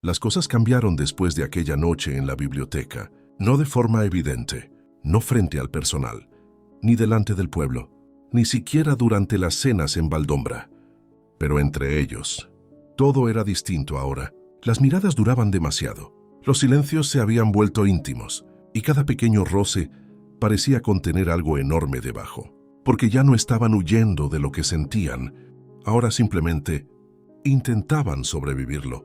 Las cosas cambiaron después de aquella noche en la biblioteca, no de forma evidente, no frente al personal, ni delante del pueblo, ni siquiera durante las cenas en Valdombra. Pero entre ellos, todo era distinto ahora. Las miradas duraban demasiado, los silencios se habían vuelto íntimos, y cada pequeño roce parecía contener algo enorme debajo, porque ya no estaban huyendo de lo que sentían, ahora simplemente intentaban sobrevivirlo.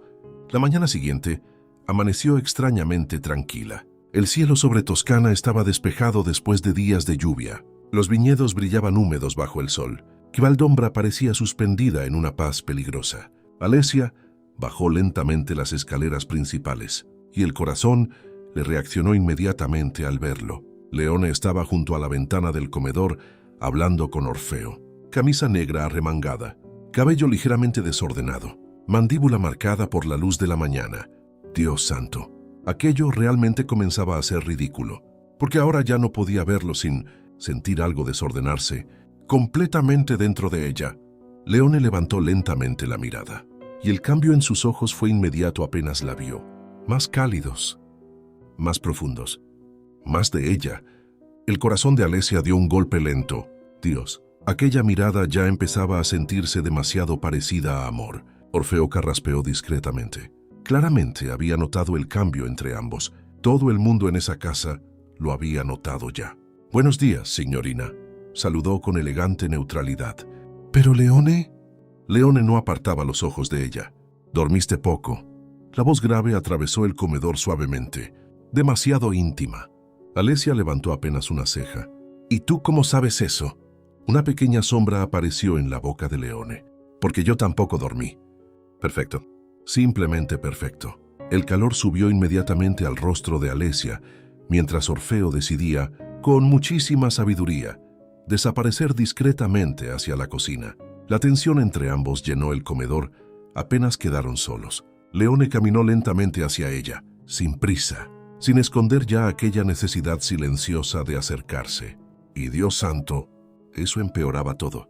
La mañana siguiente amaneció extrañamente tranquila. El cielo sobre Toscana estaba despejado después de días de lluvia. Los viñedos brillaban húmedos bajo el sol, y Valdombra parecía suspendida en una paz peligrosa. Alesia bajó lentamente las escaleras principales, y el corazón le reaccionó inmediatamente al verlo. Leone estaba junto a la ventana del comedor, hablando con Orfeo. Camisa negra arremangada, cabello ligeramente desordenado, mandíbula marcada por la luz de la mañana. Dios santo, aquello realmente comenzaba a ser ridículo, porque ahora ya no podía verlo sin sentir algo desordenarse completamente dentro de ella. Leone levantó lentamente la mirada, y el cambio en sus ojos fue inmediato apenas la vio. Más cálidos, más profundos, más de ella. El corazón de Alesia dio un golpe lento. Dios, aquella mirada ya empezaba a sentirse demasiado parecida a amor. Orfeo carraspeó discretamente. Claramente había notado el cambio entre ambos. Todo el mundo en esa casa lo había notado ya. «Buenos días, signorina», saludó con elegante neutralidad. «¿Pero Leone?» Leone no apartaba los ojos de ella. «Dormiste poco». La voz grave atravesó el comedor suavemente, demasiado íntima. Alesia levantó apenas una ceja. «¿Y tú cómo sabes eso?» Una pequeña sombra apareció en la boca de Leone. «Porque yo tampoco dormí». «Perfecto. Simplemente perfecto». El calor subió inmediatamente al rostro de Alesia, mientras Orfeo decidía, con muchísima sabiduría, desaparecer discretamente hacia la cocina. La tensión entre ambos llenó el comedor, apenas quedaron solos. Leone caminó lentamente hacia ella, sin prisa, sin esconder ya aquella necesidad silenciosa de acercarse. Y Dios santo, eso empeoraba todo,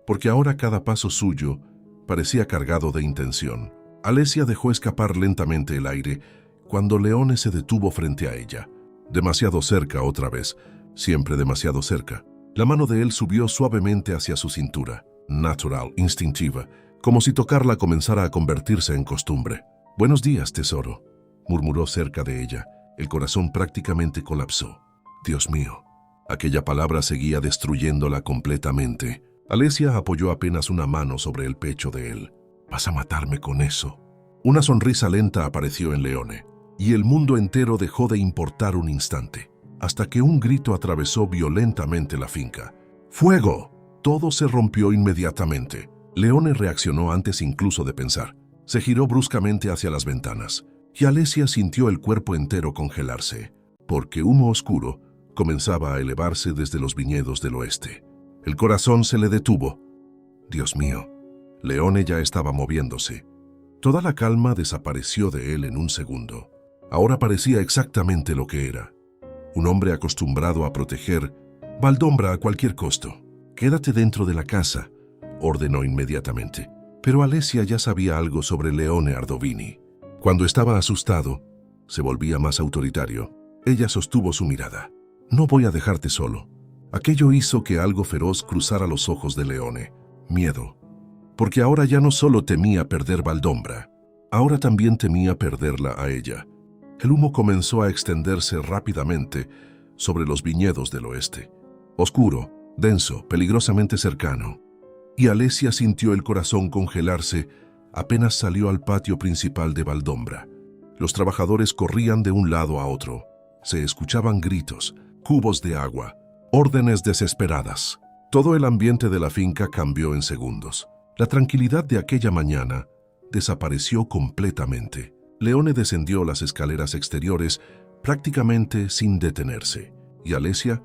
porque ahora cada paso suyo parecía cargado de intención. Alesia dejó escapar lentamente el aire cuando Leone se detuvo frente a ella. Demasiado cerca otra vez, siempre demasiado cerca. La mano de él subió suavemente hacia su cintura, natural, instintiva, como si tocarla comenzara a convertirse en costumbre. «Buenos días, tesoro», murmuró cerca de ella. El corazón prácticamente colapsó. Dios mío, aquella palabra seguía destruyéndola completamente. Alesia apoyó apenas una mano sobre el pecho de él. «¿Vas a matarme con eso?» Una sonrisa lenta apareció en Leone, y el mundo entero dejó de importar un instante, hasta que un grito atravesó violentamente la finca. ¡Fuego! Todo se rompió inmediatamente. Leone reaccionó antes incluso de pensar. Se giró bruscamente hacia las ventanas, y Alesia sintió el cuerpo entero congelarse, porque humo oscuro comenzaba a elevarse desde los viñedos del oeste. El corazón se le detuvo. Dios mío, Leone ya estaba moviéndose. Toda la calma desapareció de él en un segundo. Ahora parecía exactamente lo que era. Un hombre acostumbrado a proteger Valdombra a cualquier costo. «Quédate dentro de la casa», ordenó inmediatamente. Pero Alesia ya sabía algo sobre Leone Ardovini. Cuando estaba asustado, se volvía más autoritario. Ella sostuvo su mirada. «No voy a dejarte solo». Aquello hizo que algo feroz cruzara los ojos de Leone. Miedo. Porque ahora ya no solo temía perder Valdombra, ahora también temía perderla a ella. El humo comenzó a extenderse rápidamente sobre los viñedos del oeste. Oscuro, denso, peligrosamente cercano. Y Alesia sintió el corazón congelarse apenas salió al patio principal de Valdombra. Los trabajadores corrían de un lado a otro. Se escuchaban gritos, cubos de agua, órdenes desesperadas. Todo el ambiente de la finca cambió en segundos. La tranquilidad de aquella mañana desapareció completamente. Leone descendió las escaleras exteriores prácticamente sin detenerse, y Alesia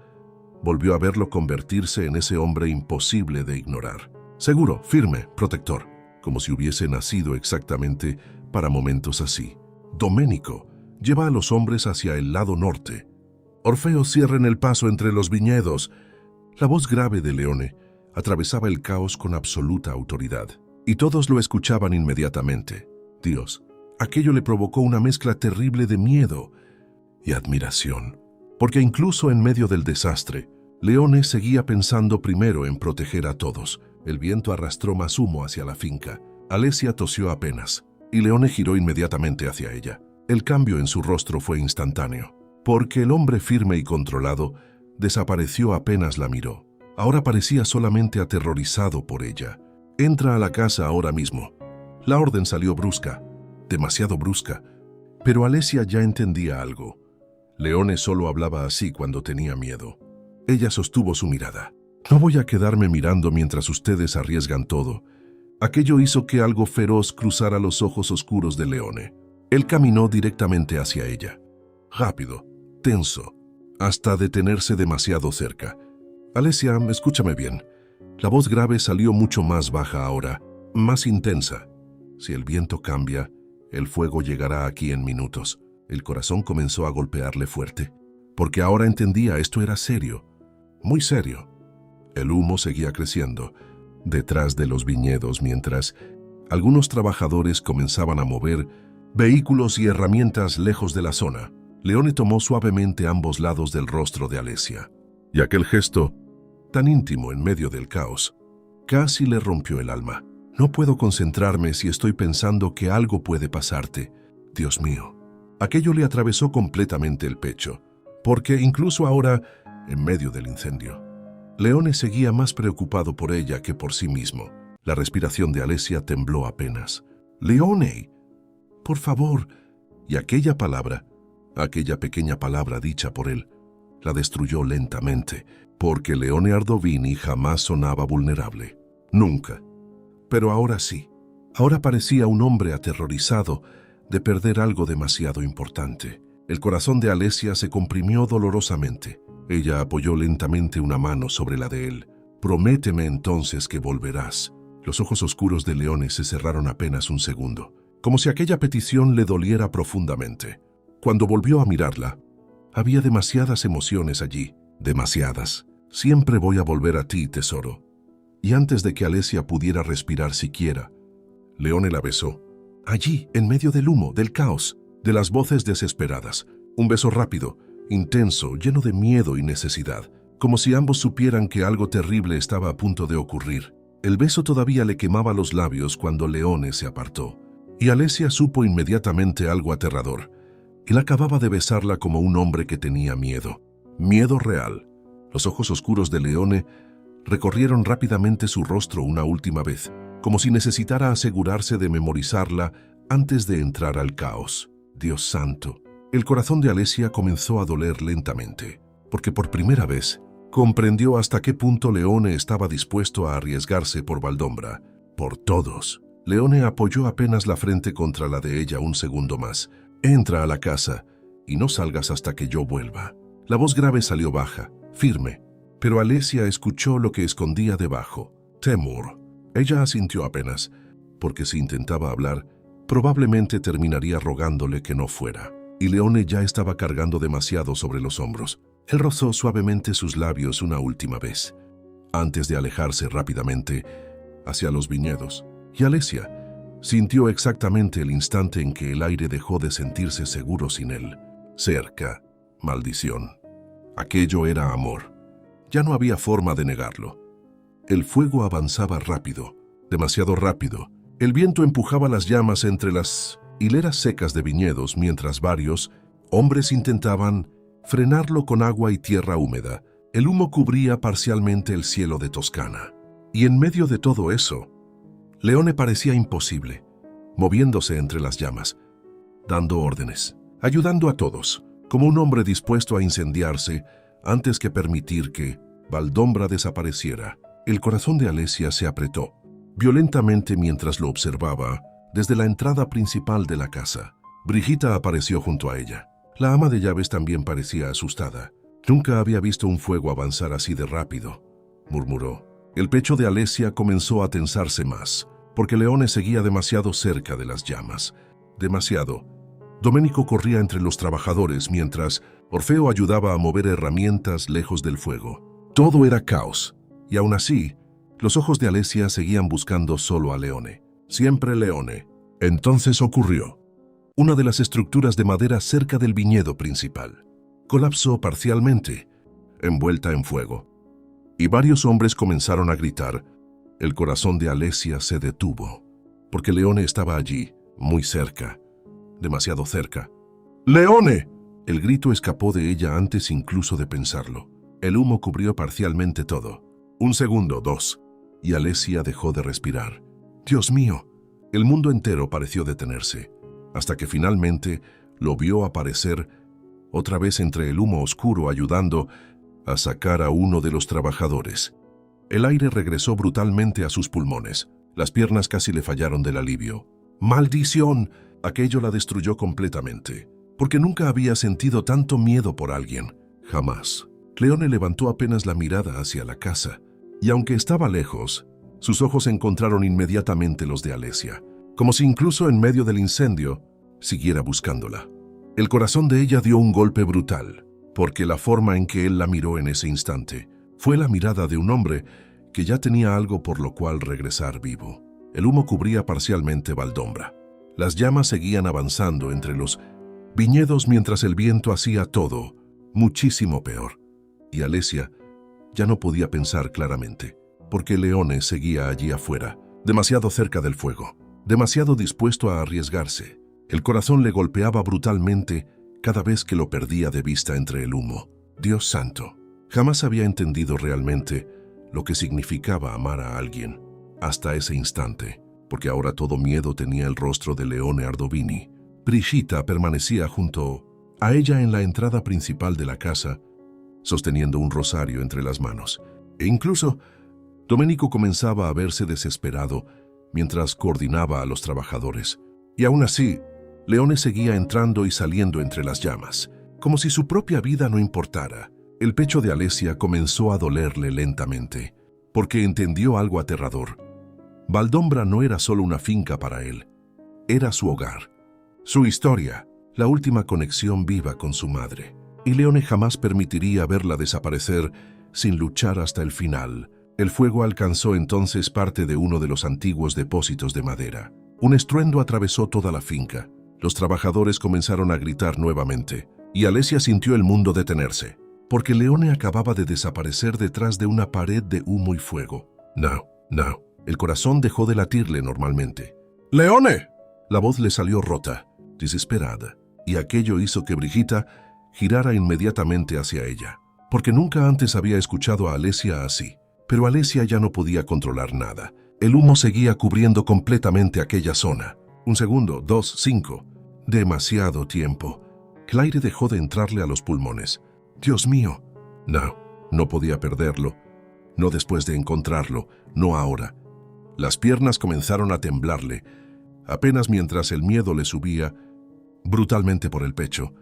volvió a verlo convertirse en ese hombre imposible de ignorar. Seguro, firme, protector, como si hubiese nacido exactamente para momentos así. Domenico lleva a los hombres hacia el lado norte. Orfeo, cierren el paso entre los viñedos. La voz grave de Leone atravesaba el caos con absoluta autoridad, y todos lo escuchaban inmediatamente. Dios, Aquello le provocó una mezcla terrible de miedo y admiración, porque incluso en medio del desastre, Leone seguía pensando primero en proteger a todos. El viento arrastró más humo hacia la finca. Alessia tosió apenas, y Leone giró inmediatamente hacia ella. El cambio en su rostro fue instantáneo, porque el hombre firme y controlado desapareció apenas la miró. Ahora parecía solamente aterrorizado por ella. «Entra a la casa ahora mismo». La orden salió brusca, demasiado brusca, pero Alessia ya entendía algo. Leone solo hablaba así cuando tenía miedo. Ella sostuvo su mirada. «No voy a quedarme mirando mientras ustedes arriesgan todo». Aquello hizo que algo feroz cruzara los ojos oscuros de Leone. Él caminó directamente hacia ella, rápido, tenso, hasta detenerse demasiado cerca. «Alessia, escúchame bien». La voz grave salió mucho más baja ahora, más intensa. «Si el viento cambia, el fuego llegará aquí en minutos». El corazón comenzó a golpearle fuerte, porque ahora entendía esto era serio, muy serio. El humo seguía creciendo detrás de los viñedos mientras algunos trabajadores comenzaban a mover vehículos y herramientas lejos de la zona. Leone tomó suavemente ambos lados del rostro de Alessia, y aquel gesto, tan íntimo en medio del caos, casi le rompió el alma. «No puedo concentrarme si estoy pensando que algo puede pasarte. Dios mío». Aquello le atravesó completamente el pecho, porque incluso ahora, en medio del incendio, Leone seguía más preocupado por ella que por sí mismo. La respiración de Alessia tembló apenas. «Leone, por favor». Y aquella palabra, aquella pequeña palabra dicha por él, la destruyó lentamente, porque Leone Ardovini jamás sonaba vulnerable. Nunca. Pero ahora sí. Ahora parecía un hombre aterrorizado de perder algo demasiado importante. El corazón de Alessia se comprimió dolorosamente. Ella apoyó lentamente una mano sobre la de él. «Prométeme entonces que volverás». Los ojos oscuros de Leone se cerraron apenas un segundo, como si aquella petición le doliera profundamente. Cuando volvió a mirarla, había demasiadas emociones allí, demasiadas. «Siempre voy a volver a ti, tesoro». Y antes de que Alessia pudiera respirar siquiera, Leone la besó. Allí, en medio del humo, del caos, de las voces desesperadas. Un beso rápido, intenso, lleno de miedo y necesidad, como si ambos supieran que algo terrible estaba a punto de ocurrir. El beso todavía le quemaba los labios cuando Leone se apartó, y Alessia supo inmediatamente algo aterrador. Él acababa de besarla como un hombre que tenía miedo. Miedo real. Los ojos oscuros de Leone recorrieron rápidamente su rostro una última vez, como si necesitara asegurarse de memorizarla antes de entrar al caos. Dios santo. El corazón de Alessia comenzó a doler lentamente, porque por primera vez comprendió hasta qué punto Leone estaba dispuesto a arriesgarse por Valdombra, por todos. Leone apoyó apenas la frente contra la de ella un segundo más. «Entra a la casa y no salgas hasta que yo vuelva». La voz grave salió baja, firme, pero Alessia escuchó lo que escondía debajo. Temor. Ella asintió apenas, porque si intentaba hablar, probablemente terminaría rogándole que no fuera. Y Leone ya estaba cargando demasiado sobre los hombros. Él rozó suavemente sus labios una última vez, antes de alejarse rápidamente hacia los viñedos. Y Alessia sintió exactamente el instante en que el aire dejó de sentirse seguro sin él. Cerca, maldición. Aquello era amor. Ya no había forma de negarlo. El fuego avanzaba rápido, demasiado rápido. El viento empujaba las llamas entre las hileras secas de viñedos mientras varios hombres intentaban frenarlo con agua y tierra húmeda. El humo cubría parcialmente el cielo de Toscana. Y en medio de todo eso, Leone parecía imposible, moviéndose entre las llamas, dando órdenes, ayudando a todos, como un hombre dispuesto a incendiarse antes que permitir que Valdombra desapareciera. El corazón de Alessia se apretó violentamente mientras lo observaba desde la entrada principal de la casa. Brigitta apareció junto a ella. La ama de llaves también parecía asustada. «Nunca había visto un fuego avanzar así de rápido», murmuró. El pecho de Alessia comenzó a tensarse más, porque Leone seguía demasiado cerca de las llamas. Demasiado. Domenico corría entre los trabajadores mientras Orfeo ayudaba a mover herramientas lejos del fuego. Todo era caos, y aún así, los ojos de Alessia seguían buscando solo a Leone. Siempre Leone. Entonces ocurrió. una de las estructuras de madera cerca del viñedo principal. Colapsó parcialmente, envuelta en fuego, y varios hombres comenzaron a gritar. El corazón de Alesia se detuvo, porque Leone estaba allí, muy cerca, demasiado cerca. ¡Leone! El grito escapó de ella antes incluso de pensarlo. El humo cubrió parcialmente todo. Un segundo, dos, y Alesia dejó de respirar. ¡Dios mío! El mundo entero pareció detenerse, hasta que finalmente lo vio aparecer otra vez entre el humo oscuro ayudando a sacar a uno de los trabajadores. El aire regresó brutalmente a sus pulmones. Las piernas casi le fallaron del alivio. ¡Maldición! Aquello la destruyó completamente, porque nunca había sentido tanto miedo por alguien. Jamás. Leone levantó apenas la mirada hacia la casa, y aunque estaba lejos, sus ojos encontraron inmediatamente los de Alesia, como si incluso en medio del incendio siguiera buscándola. El corazón de ella dio un golpe brutal, porque la forma en que él la miró en ese instante fue la mirada de un hombre que ya tenía algo por lo cual regresar vivo. El humo cubría parcialmente Valdombra. Las llamas seguían avanzando entre los viñedos mientras el viento hacía todo muchísimo peor. Y Alesia ya no podía pensar claramente, porque Leone seguía allí afuera, demasiado cerca del fuego, demasiado dispuesto a arriesgarse. El corazón le golpeaba brutalmente cada vez que lo perdía de vista entre el humo. Dios santo, jamás había entendido realmente lo que significaba amar a alguien hasta ese instante, porque ahora todo miedo tenía el rostro de Leone Ardovini. Brigitta permanecía junto a ella en la entrada principal de la casa, sosteniendo un rosario entre las manos. E incluso Domenico comenzaba a verse desesperado mientras coordinaba a los trabajadores. Y aún así, Leone seguía entrando y saliendo entre las llamas, como si su propia vida no importara. El pecho de Alesia comenzó a dolerle lentamente, porque entendió algo aterrador. Valdombra no era solo una finca para él, era su hogar, su historia, la última conexión viva con su madre. Y Leone jamás permitiría verla desaparecer sin luchar hasta el final. El fuego alcanzó entonces parte de uno de los antiguos depósitos de madera. Un estruendo atravesó toda la finca. Los trabajadores comenzaron a gritar nuevamente, y Alesia sintió el mundo detenerse, porque Leone acababa de desaparecer detrás de una pared de humo y fuego. No. El corazón dejó de latirle normalmente. ¡Leone! La voz le salió rota, desesperada, y aquello hizo que Brigitta girara inmediatamente hacia ella, porque nunca antes había escuchado a Alesia así. Pero Alesia ya no podía controlar nada. El humo seguía cubriendo completamente aquella zona. Un segundo, dos, 5. Demasiado tiempo. El aire dejó de entrarle a los pulmones. ¡Dios mío! No podía perderlo. No después de encontrarlo, no ahora. Las piernas comenzaron a temblarle, apenas mientras el miedo le subía brutalmente por el pecho.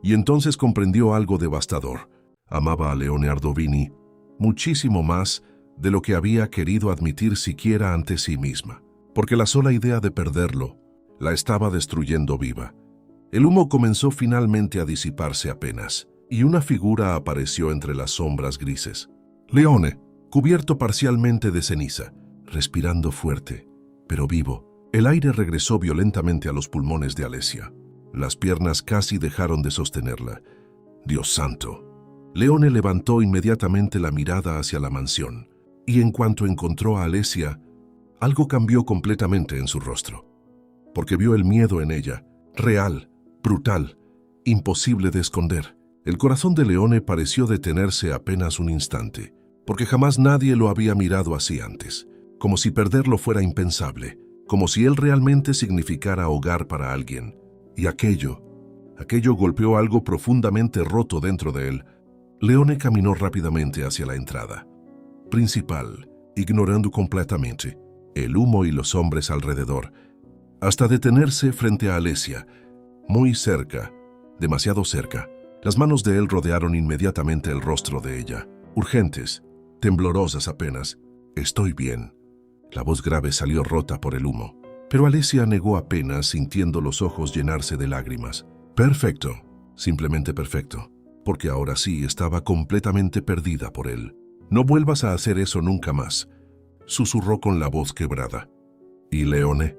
Y entonces comprendió algo devastador. Amaba a Leone Ardovini muchísimo más de lo que había querido admitir siquiera ante sí misma, porque la sola idea de perderlo la estaba destruyendo viva. El humo comenzó finalmente a disiparse apenas, y una figura apareció entre las sombras grises. Leone, cubierto parcialmente de ceniza, respirando fuerte, pero vivo. El aire regresó violentamente a los pulmones de Alesia. Las piernas casi dejaron de sostenerla. Dios santo. Leone levantó inmediatamente la mirada hacia la mansión, y en cuanto encontró a Alesia, algo cambió completamente en su rostro, porque vio el miedo en ella, real, brutal, imposible de esconder. El corazón de Leone pareció detenerse apenas un instante, porque jamás nadie lo había mirado así antes, como si perderlo fuera impensable, como si él realmente significara hogar para alguien. Y aquello golpeó algo profundamente roto dentro de él. Leone caminó rápidamente hacia la entrada principal, ignorando completamente el humo y los hombres alrededor, hasta detenerse frente a Alesia, muy cerca, demasiado cerca. Las manos de él rodearon inmediatamente el rostro de ella, urgentes, temblorosas apenas. «Estoy bien». La voz grave salió rota por el humo, pero Alesia negó apenas, sintiendo los ojos llenarse de lágrimas. «Perfecto, simplemente perfecto», porque ahora sí estaba completamente perdida por él. «No vuelvas a hacer eso nunca más», susurró con la voz quebrada. «¿Y Leone?»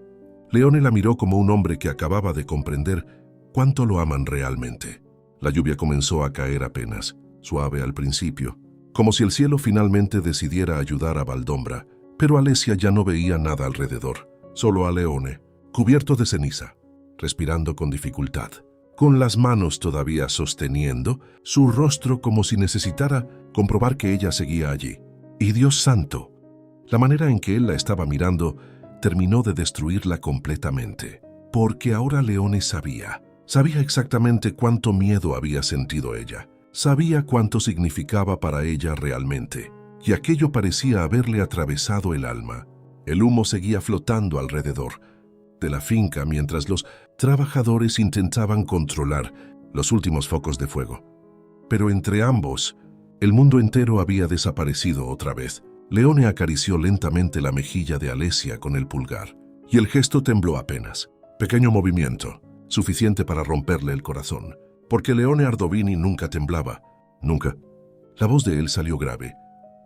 Leone la miró como un hombre que acababa de comprender cuánto lo aman realmente. La lluvia comenzó a caer apenas, suave al principio, como si el cielo finalmente decidiera ayudar a Valdombra, pero Alesia ya no veía nada alrededor, solo a Leone, cubierto de ceniza, respirando con dificultad, con las manos todavía sosteniendo su rostro como si necesitara comprobar que ella seguía allí. Y Dios santo, la manera en que él la estaba mirando terminó de destruirla completamente, porque ahora Leone sabía exactamente cuánto miedo había sentido ella, sabía cuánto significaba para ella realmente, y aquello parecía haberle atravesado el alma. El humo seguía flotando alrededor de la finca mientras los trabajadores intentaban controlar los últimos focos de fuego. Pero entre ambos, el mundo entero había desaparecido otra vez. Leone acarició lentamente la mejilla de Alesia con el pulgar, y el gesto tembló apenas. Pequeño movimiento, suficiente para romperle el corazón, porque Leone Ardovini nunca temblaba, nunca. La voz de él salió grave,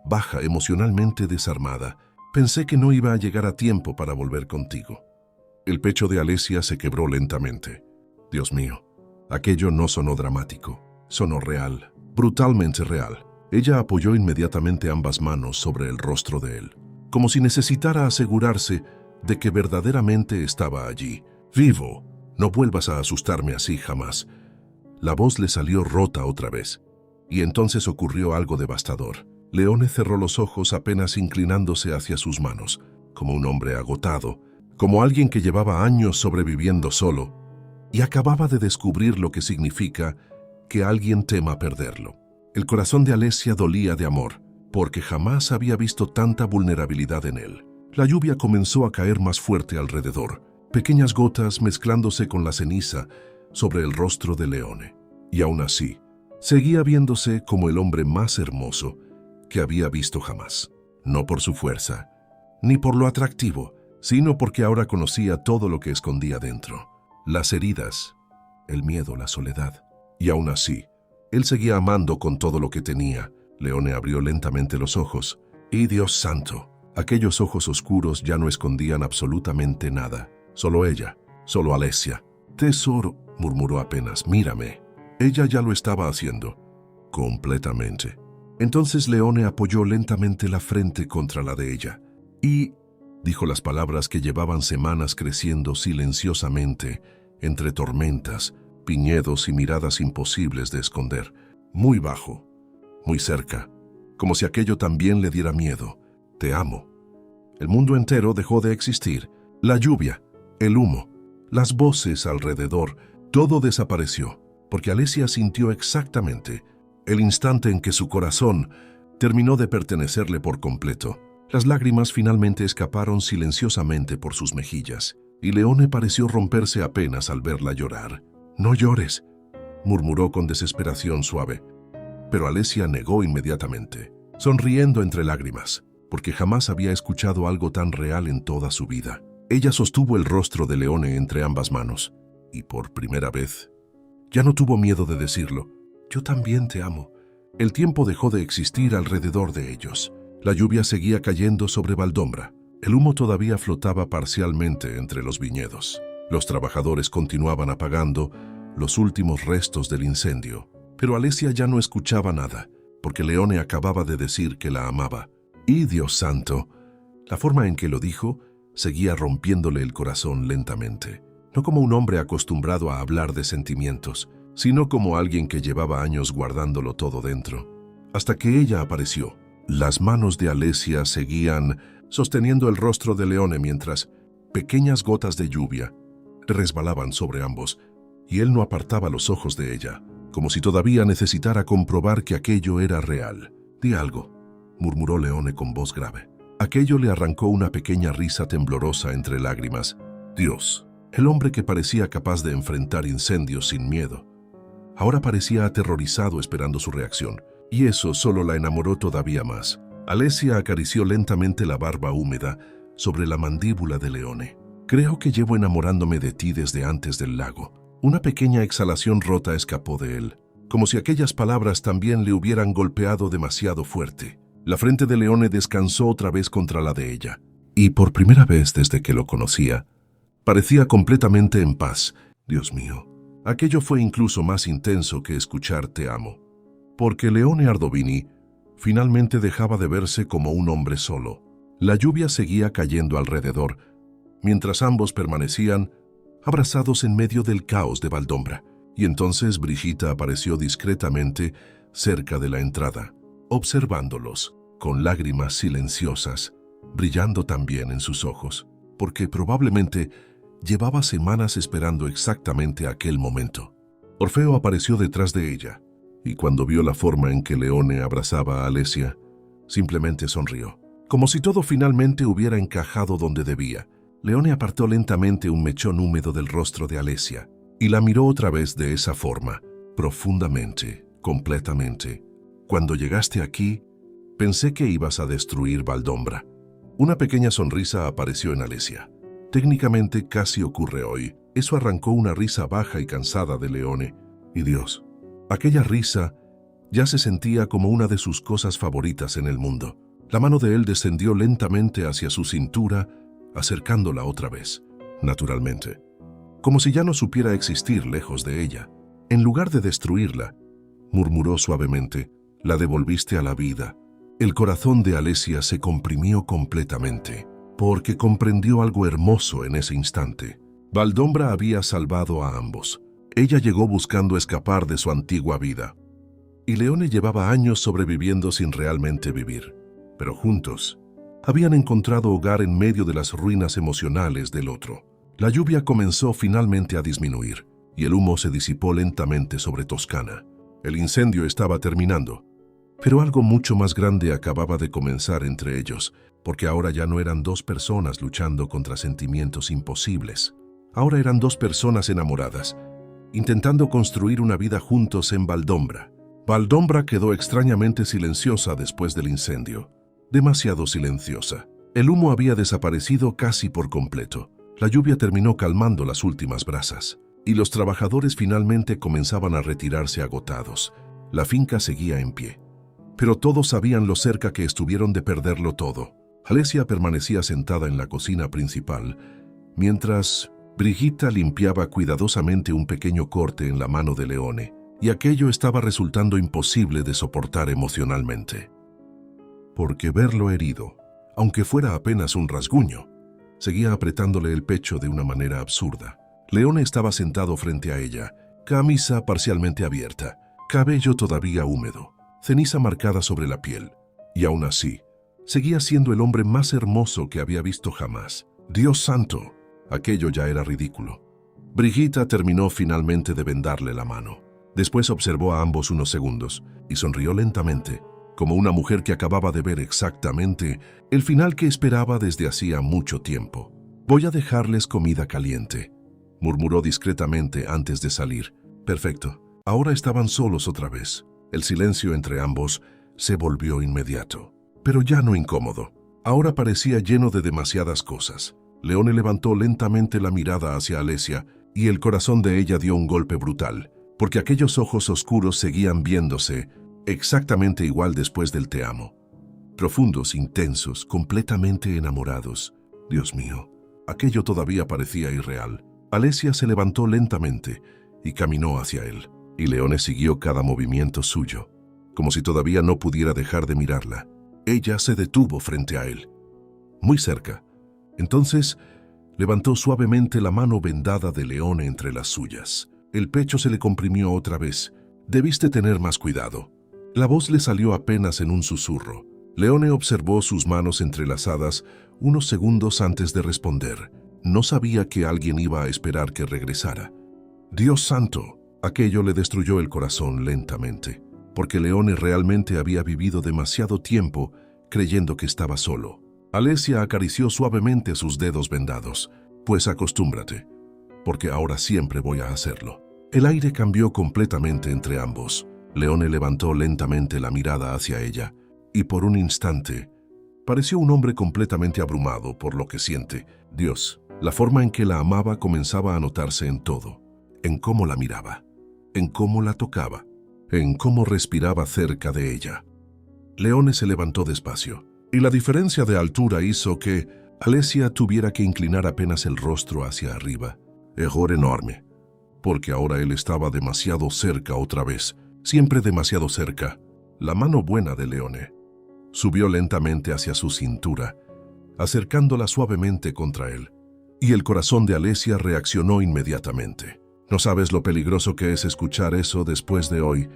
baja, emocionalmente desarmada. Pensé que no iba a llegar a tiempo para volver contigo. El pecho de Alesia se quebró lentamente. Dios mío, aquello no sonó dramático, sonó real, brutalmente real. Ella apoyó inmediatamente ambas manos sobre el rostro de él, como si necesitara asegurarse de que verdaderamente estaba allí, vivo. No vuelvas a asustarme así jamás. La voz le salió rota otra vez, y entonces ocurrió algo devastador. Leone cerró los ojos apenas inclinándose hacia sus manos, como un hombre agotado, como alguien que llevaba años sobreviviendo solo, y acababa de descubrir lo que significa que alguien tema perderlo. El corazón de Alesia dolía de amor, porque jamás había visto tanta vulnerabilidad en él. La lluvia comenzó a caer más fuerte alrededor, pequeñas gotas mezclándose con la ceniza sobre el rostro de Leone. Y aún así, seguía viéndose como el hombre más hermoso que había visto jamás. No por su fuerza, ni por lo atractivo, sino porque ahora conocía todo lo que escondía dentro. Las heridas, el miedo, la soledad. Y aún así, él seguía amando con todo lo que tenía. Leone abrió lentamente los ojos. Y Dios santo, aquellos ojos oscuros ya no escondían absolutamente nada. Solo ella, solo Alesia. Tesoro, murmuró apenas, mírame. Ella ya lo estaba haciendo. Completamente. Entonces Leone apoyó lentamente la frente contra la de ella. Y dijo las palabras que llevaban semanas creciendo silenciosamente entre tormentas, viñedos y miradas imposibles de esconder, muy bajo, muy cerca, como si aquello también le diera miedo. Te amo. El mundo entero dejó de existir. La lluvia, el humo, las voces alrededor, todo desapareció, porque Alesia sintió exactamente el instante en que su corazón terminó de pertenecerle por completo. Las lágrimas finalmente escaparon silenciosamente por sus mejillas, y Leone pareció romperse apenas al verla llorar. «No llores», murmuró con desesperación suave. Pero Alesia negó inmediatamente, sonriendo entre lágrimas, porque jamás había escuchado algo tan real en toda su vida. Ella sostuvo el rostro de Leone entre ambas manos, y por primera vez, ya no tuvo miedo de decirlo. «Yo también te amo». El tiempo dejó de existir alrededor de ellos. La lluvia seguía cayendo sobre Valdombra. El humo todavía flotaba parcialmente entre los viñedos. Los trabajadores continuaban apagando los últimos restos del incendio. Pero Alesia ya no escuchaba nada, porque Leone acababa de decir que la amaba. Y Dios santo, la forma en que lo dijo seguía rompiéndole el corazón lentamente. No como un hombre acostumbrado a hablar de sentimientos, sino como alguien que llevaba años guardándolo todo dentro. Hasta que ella apareció. Las manos de Alesia seguían sosteniendo el rostro de Leone mientras pequeñas gotas de lluvia resbalaban sobre ambos, y él no apartaba los ojos de ella, como si todavía necesitara comprobar que aquello era real. «Di algo», murmuró Leone con voz grave. Aquello le arrancó una pequeña risa temblorosa entre lágrimas. Dios, el hombre que parecía capaz de enfrentar incendios sin miedo, ahora parecía aterrorizado esperando su reacción, y eso solo la enamoró todavía más. Alesia acarició lentamente la barba húmeda sobre la mandíbula de Leone. «Creo que llevo enamorándome de ti desde antes del lago». Una pequeña exhalación rota escapó de él, como si aquellas palabras también le hubieran golpeado demasiado fuerte. La frente de Leone descansó otra vez contra la de ella, y por primera vez desde que lo conocía, Parecía completamente en paz. Dios mío, aquello fue incluso más intenso que escuchar "te amo", porque Leone Ardovini finalmente dejaba de verse como un hombre solo. La lluvia seguía cayendo alrededor, mientras ambos permanecían abrazados en medio del caos de Valdombra. Y entonces Brigitta apareció discretamente cerca de la entrada, observándolos, con lágrimas silenciosas, brillando también en sus ojos, porque probablemente llevaba semanas esperando exactamente aquel momento. Orfeo apareció detrás de ella, y cuando vio la forma en que Leone abrazaba a Alesia, simplemente sonrió, como si todo finalmente hubiera encajado donde debía. Leone apartó lentamente un mechón húmedo del rostro de Alesia y la miró otra vez de esa forma, profundamente, completamente. Cuando llegaste aquí, pensé que ibas a destruir Valdombra. Una pequeña sonrisa apareció en Alesia. Técnicamente casi ocurre hoy. Eso arrancó una risa baja y cansada de Leone. Y Dios, aquella risa ya se sentía como una de sus cosas favoritas en el mundo. La mano de él descendió lentamente hacia su cintura, acercándola otra vez, naturalmente, como si ya no supiera existir lejos de ella. En lugar de destruirla, murmuró suavemente, la devolviste a la vida. El corazón de Alesia se comprimió completamente, porque comprendió algo hermoso en ese instante. Valdombra había salvado a ambos. Ella llegó buscando escapar de su antigua vida, y Leone llevaba años sobreviviendo sin realmente vivir. Pero juntos habían encontrado hogar en medio de las ruinas emocionales del otro. La lluvia comenzó finalmente a disminuir, y el humo se disipó lentamente sobre Toscana. El incendio estaba terminando, pero algo mucho más grande acababa de comenzar entre ellos, porque ahora ya no eran dos personas luchando contra sentimientos imposibles. Ahora eran dos personas enamoradas, intentando construir una vida juntos en Valdombra. Valdombra quedó extrañamente silenciosa después del incendio. Demasiado silenciosa. El humo había desaparecido casi por completo. La lluvia terminó calmando las últimas brasas, y los trabajadores finalmente comenzaban a retirarse agotados. La finca seguía en pie, pero todos sabían lo cerca que estuvieron de perderlo todo. Alesia permanecía sentada en la cocina principal, mientras Brigitta limpiaba cuidadosamente un pequeño corte en la mano de Leone, y aquello estaba resultando imposible de soportar emocionalmente. Porque verlo herido, aunque fuera apenas un rasguño, seguía apretándole el pecho de una manera absurda. Leone estaba sentado frente a ella, camisa parcialmente abierta, cabello todavía húmedo, ceniza marcada sobre la piel, y aún así, seguía siendo el hombre más hermoso que había visto jamás. Dios santo, aquello ya era ridículo. Brigitta terminó finalmente de vendarle la mano. Después observó a ambos unos segundos y sonrió lentamente, como una mujer que acababa de ver exactamente el final que esperaba desde hacía mucho tiempo. «Voy a dejarles comida caliente», murmuró discretamente antes de salir. Perfecto. Ahora estaban solos otra vez. El silencio entre ambos se volvió inmediato, pero ya no incómodo. Ahora parecía lleno de demasiadas cosas. Leone levantó lentamente la mirada hacia Alesia y el corazón de ella dio un golpe brutal, porque aquellos ojos oscuros seguían viéndose exactamente igual después del "te amo". Profundos, intensos, completamente enamorados. Dios mío, aquello todavía parecía irreal. Alesia se levantó lentamente y caminó hacia él, y Leone siguió cada movimiento suyo, como si todavía no pudiera dejar de mirarla. Ella se detuvo frente a él, muy cerca. Entonces levantó suavemente la mano vendada de Leone entre las suyas. El pecho se le comprimió otra vez. «Debiste tener más cuidado». La voz le salió apenas en un susurro. Leone observó sus manos entrelazadas unos segundos antes de responder. No sabía que alguien iba a esperar que regresara. Dios santo, aquello le destruyó el corazón lentamente, porque Leone realmente había vivido demasiado tiempo creyendo que estaba solo. Alesia acarició suavemente sus dedos vendados. «Pues acostúmbrate, porque ahora siempre voy a hacerlo». El aire cambió completamente entre ambos. Leone levantó lentamente la mirada hacia ella, y por un instante pareció un hombre completamente abrumado por lo que siente. Dios, la forma en que la amaba comenzaba a notarse en todo, en cómo la miraba, en cómo la tocaba, en cómo respiraba cerca de ella. Leone se levantó despacio, y la diferencia de altura hizo que Alesia tuviera que inclinar apenas el rostro hacia arriba. Error enorme, porque ahora él estaba demasiado cerca otra vez, siempre demasiado cerca. La mano buena de Leone subió lentamente hacia su cintura, acercándola suavemente contra él, y el corazón de Alesia reaccionó inmediatamente. «No sabes lo peligroso que es escuchar eso después de hoy»,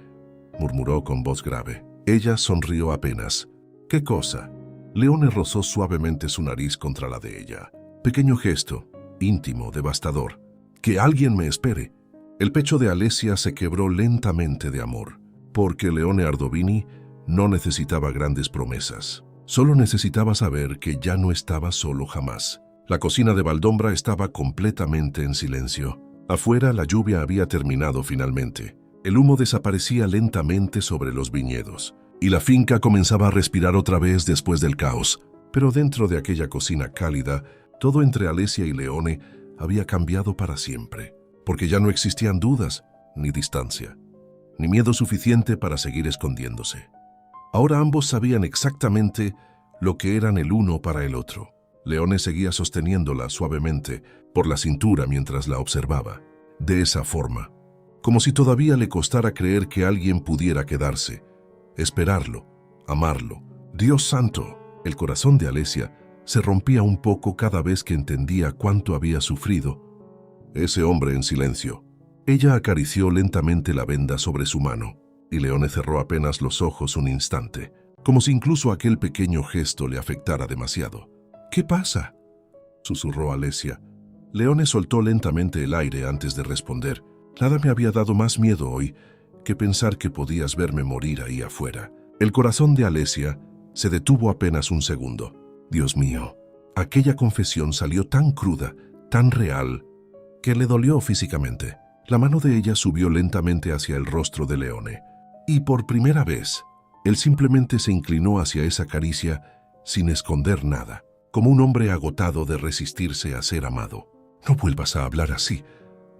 murmuró con voz grave. Ella sonrió apenas. «¿Qué cosa?» Leone rozó suavemente su nariz contra la de ella. Pequeño gesto, íntimo, devastador. «Que alguien me espere». El pecho de Alesia se quebró lentamente de amor, porque Leone Ardovini no necesitaba grandes promesas. Solo necesitaba saber que ya no estaba solo jamás. La cocina de Valdombra estaba completamente en silencio. Afuera la lluvia había terminado finalmente. El humo desaparecía lentamente sobre los viñedos, y la finca comenzaba a respirar otra vez después del caos. Pero dentro de aquella cocina cálida, todo entre Alesia y Leone había cambiado para siempre, porque ya no existían dudas, ni distancia, ni miedo suficiente para seguir escondiéndose. Ahora ambos sabían exactamente lo que eran el uno para el otro. Leone seguía sosteniéndola suavemente por la cintura mientras la observaba, de esa forma, como si todavía le costara creer que alguien pudiera quedarse, esperarlo, amarlo. Dios santo, el corazón de Alesia se rompía un poco cada vez que entendía cuánto había sufrido ese hombre en silencio. Ella acarició lentamente la venda sobre su mano, y Leone cerró apenas los ojos un instante, como si incluso aquel pequeño gesto le afectara demasiado. «¿Qué pasa?», susurró Alesia. Leone soltó lentamente el aire antes de responder. «Nada me había dado más miedo hoy que pensar que podías verme morir ahí afuera». El corazón de Alesia se detuvo apenas un segundo. Dios mío, aquella confesión salió tan cruda, tan real, que le dolió físicamente. La mano de ella subió lentamente hacia el rostro de Leone, y por primera vez, él simplemente se inclinó hacia esa caricia sin esconder nada, como un hombre agotado de resistirse a ser amado. «No vuelvas a hablar así»,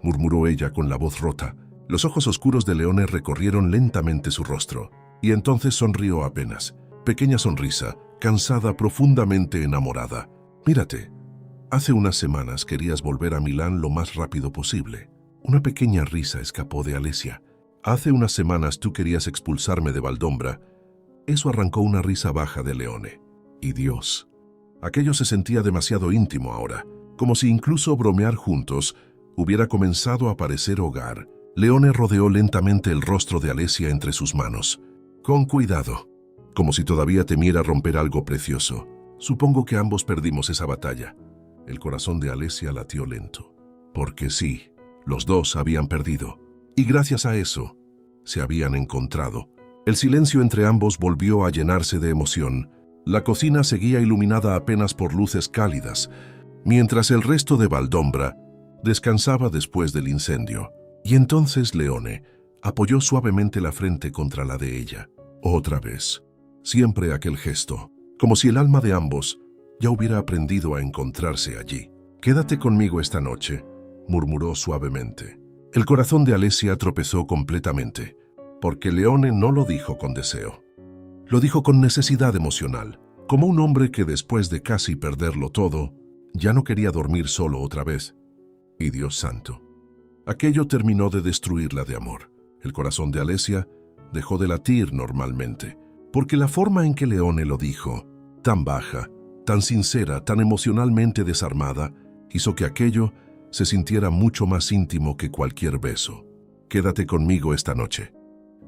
murmuró ella con la voz rota. Los ojos oscuros de Leone recorrieron lentamente su rostro, y entonces sonrió apenas. Pequeña sonrisa, cansada, profundamente enamorada. «Mírate, hace unas semanas querías volver a Milán lo más rápido posible». Una pequeña risa escapó de Alesia. «Hace unas semanas tú querías expulsarme de Valdombra». Eso arrancó una risa baja de Leone. Y Dios, aquello se sentía demasiado íntimo ahora, como si incluso bromear juntos hubiera comenzado a parecer hogar. Leone rodeó lentamente el rostro de Alesia entre sus manos. «Con cuidado», como si todavía temiera romper algo precioso. «Supongo que ambos perdimos esa batalla». El corazón de Alesia latió lento. Porque sí, los dos habían perdido. Y gracias a eso, se habían encontrado. El silencio entre ambos volvió a llenarse de emoción. La cocina seguía iluminada apenas por luces cálidas, mientras el resto de Valdombra descansaba después del incendio. Y entonces Leone apoyó suavemente la frente contra la de ella. Otra vez, siempre aquel gesto, como si el alma de ambos ya hubiera aprendido a encontrarse allí. «Quédate conmigo esta noche», murmuró suavemente. El corazón de Alesia tropezó completamente, porque Leone no lo dijo con deseo. Lo dijo con necesidad emocional, como un hombre que después de casi perderlo todo, ya no quería dormir solo otra vez. Y Dios santo, aquello terminó de destruirla de amor. El corazón de Alesia dejó de latir normalmente, porque la forma en que Leone lo dijo, tan baja, tan sincera, tan emocionalmente desarmada, hizo que aquello se sintiera mucho más íntimo que cualquier beso. «Quédate conmigo esta noche».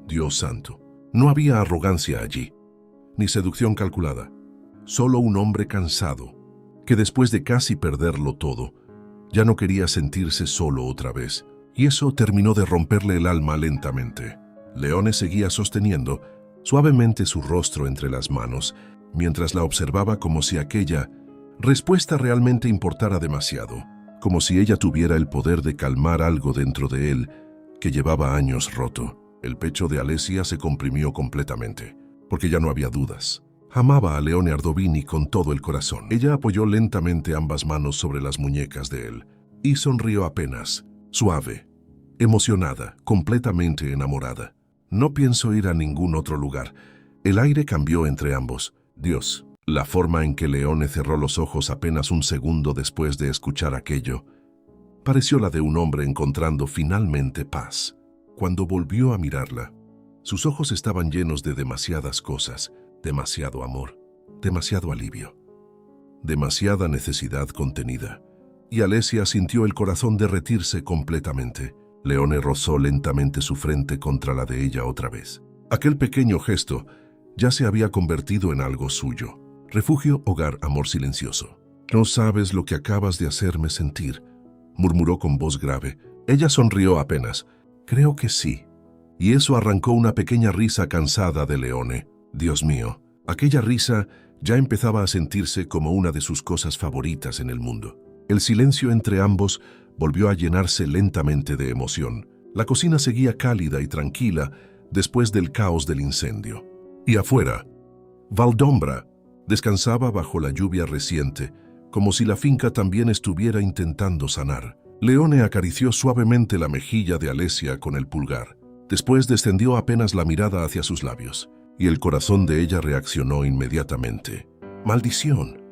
Dios santo, no había arrogancia allí, ni seducción calculada. Solo un hombre cansado, que después de casi perderlo todo, ya no quería sentirse solo otra vez, y eso terminó de romperle el alma lentamente. Leone seguía sosteniendo suavemente su rostro entre las manos, mientras la observaba como si aquella respuesta realmente importara demasiado, como si ella tuviera el poder de calmar algo dentro de él que llevaba años roto. El pecho de Alesia se comprimió completamente, porque ya no había dudas. Amaba a Leone Ardovini con todo el corazón. Ella apoyó lentamente ambas manos sobre las muñecas de él y sonrió apenas, suave, emocionada, completamente enamorada. «No pienso ir a ningún otro lugar». El aire cambió entre ambos. Dios, La forma en que Leone cerró los ojos apenas un segundo después de escuchar aquello pareció la de un hombre encontrando finalmente paz. Cuando volvió a mirarla, sus ojos estaban llenos de demasiadas cosas, demasiado amor, demasiado alivio, demasiada necesidad contenida. Y Alessia sintió el corazón derretirse completamente. Leone rozó lentamente su frente contra la de ella otra vez. Aquel pequeño gesto ya se había convertido en algo suyo. Refugio, hogar, amor silencioso. No sabes lo que acabas de hacerme sentir, murmuró con voz grave. Ella sonrió apenas. Creo que sí. Y eso arrancó una pequeña risa cansada de Leone. Dios mío, aquella risa ya empezaba a sentirse como una de sus cosas favoritas en el mundo. El silencio entre ambos volvió a llenarse lentamente de emoción. La cocina seguía cálida y tranquila después del caos del incendio. Y afuera, Valdombra descansaba bajo la lluvia reciente, como si la finca también estuviera intentando sanar. Leone acarició suavemente la mejilla de Alessia con el pulgar. Después descendió apenas la mirada hacia sus labios, y el corazón de ella reaccionó inmediatamente. ¡Maldición!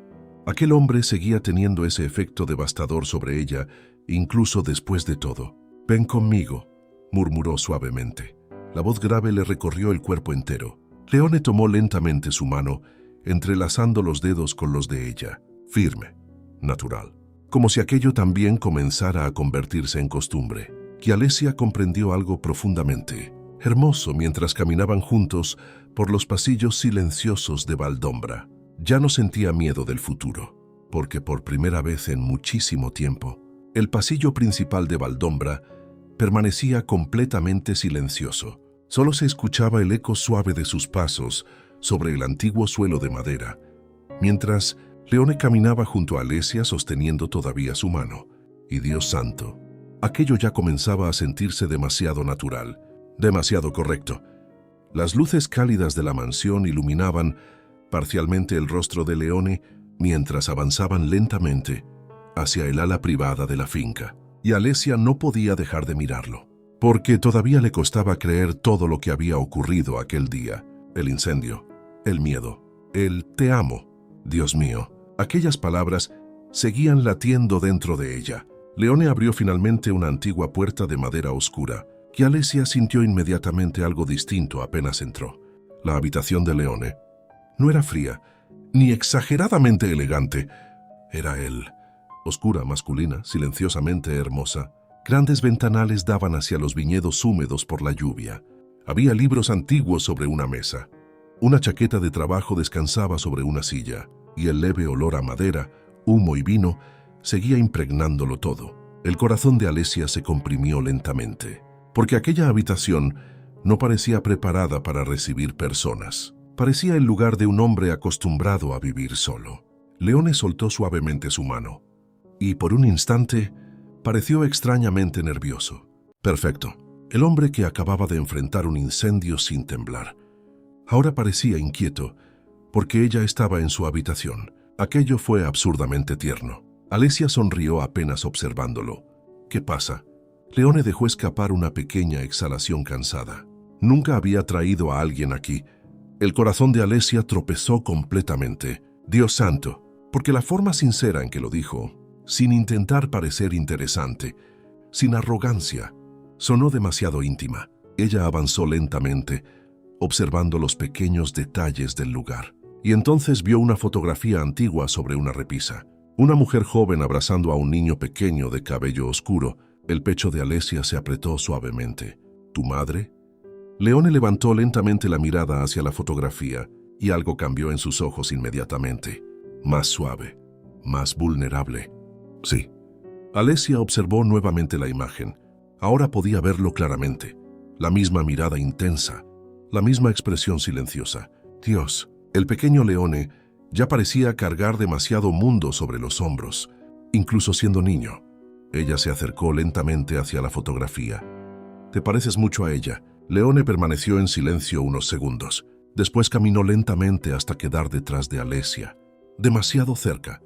Aquel hombre seguía teniendo ese efecto devastador sobre ella, incluso después de todo. «Ven conmigo», murmuró suavemente. La voz grave le recorrió el cuerpo entero. Leone tomó lentamente su mano, entrelazando los dedos con los de ella, firme, natural, como si aquello también comenzara a convertirse en costumbre. Y Alessia comprendió algo profundamente hermoso mientras caminaban juntos por los pasillos silenciosos de Valdombra. Ya no sentía miedo del futuro, porque por primera vez en muchísimo tiempo, el pasillo principal de Valdombra permanecía completamente silencioso. Solo se escuchaba el eco suave de sus pasos sobre el antiguo suelo de madera, mientras Leone caminaba junto a Alessia sosteniendo todavía su mano. Y Dios santo, aquello ya comenzaba a sentirse demasiado natural, demasiado correcto. Las luces cálidas de la mansión iluminaban parcialmente el rostro de Leone mientras avanzaban lentamente hacia el ala privada de la finca. Y Alessia no podía dejar de mirarlo, porque todavía le costaba creer todo lo que había ocurrido aquel día. El incendio, el miedo, el «te amo». Dios mío, aquellas palabras seguían latiendo dentro de ella. Leone abrió finalmente una antigua puerta de madera oscura, y Alessia sintió inmediatamente algo distinto apenas entró. La habitación de Leone no era fría, ni exageradamente elegante. Era él, oscura, masculina, silenciosamente hermosa. Grandes ventanales daban hacia los viñedos húmedos por la lluvia. Había libros antiguos sobre una mesa. Una chaqueta de trabajo descansaba sobre una silla, y el leve olor a madera, humo y vino seguía impregnándolo todo. El corazón de Alessia se comprimió lentamente, porque aquella habitación no parecía preparada para recibir personas. Parecía el lugar de un hombre acostumbrado a vivir solo. Leone soltó suavemente su mano, y por un instante pareció extrañamente nervioso. Perfecto. El hombre que acababa de enfrentar un incendio sin temblar. Ahora parecía inquieto, porque ella estaba en su habitación. Aquello fue absurdamente tierno. Alessia sonrió apenas observándolo. ¿Qué pasa? Leone dejó escapar una pequeña exhalación cansada. Nunca había traído a alguien aquí. El corazón de Alessia tropezó completamente. Dios santo, porque la forma sincera en que lo dijo, sin intentar parecer interesante, sin arrogancia, sonó demasiado íntima. Ella avanzó lentamente, observando los pequeños detalles del lugar. Y entonces vio una fotografía antigua sobre una repisa. Una mujer joven abrazando a un niño pequeño de cabello oscuro. El pecho de Alessia se apretó suavemente. ¿Tu madre? Leone levantó lentamente la mirada hacia la fotografía y algo cambió en sus ojos inmediatamente. Más suave, más vulnerable. Sí. Alessia observó nuevamente la imagen. Ahora podía verlo claramente. La misma mirada intensa, la misma expresión silenciosa. Dios, el pequeño Leone ya parecía cargar demasiado mundo sobre los hombros, incluso siendo niño. Ella se acercó lentamente hacia la fotografía. «Te pareces mucho a ella». Leone permaneció en silencio unos segundos. Después caminó lentamente hasta quedar detrás de Alessia, demasiado cerca.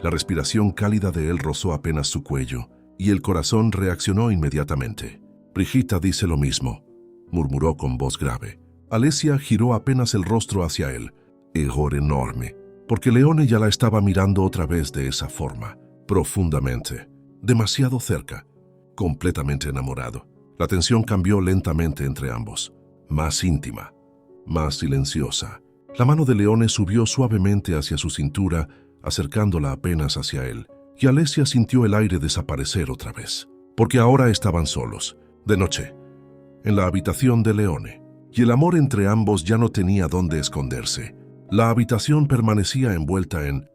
La respiración cálida de él rozó apenas su cuello, y el corazón reaccionó inmediatamente. «Brigitta dice lo mismo», murmuró con voz grave. Alessia giró apenas el rostro hacia él. «Error enorme». porque Leone ya la estaba mirando otra vez de esa forma, profundamente, demasiado cerca, completamente enamorado. La tensión cambió lentamente entre ambos, más íntima, más silenciosa. La mano de Leone subió suavemente hacia su cintura, acercándola apenas hacia él, y Alessia sintió el aire desaparecer otra vez, porque ahora estaban solos, de noche, en la habitación de Leone, y el amor entre ambos ya no tenía dónde esconderse. La habitación permanecía envuelta en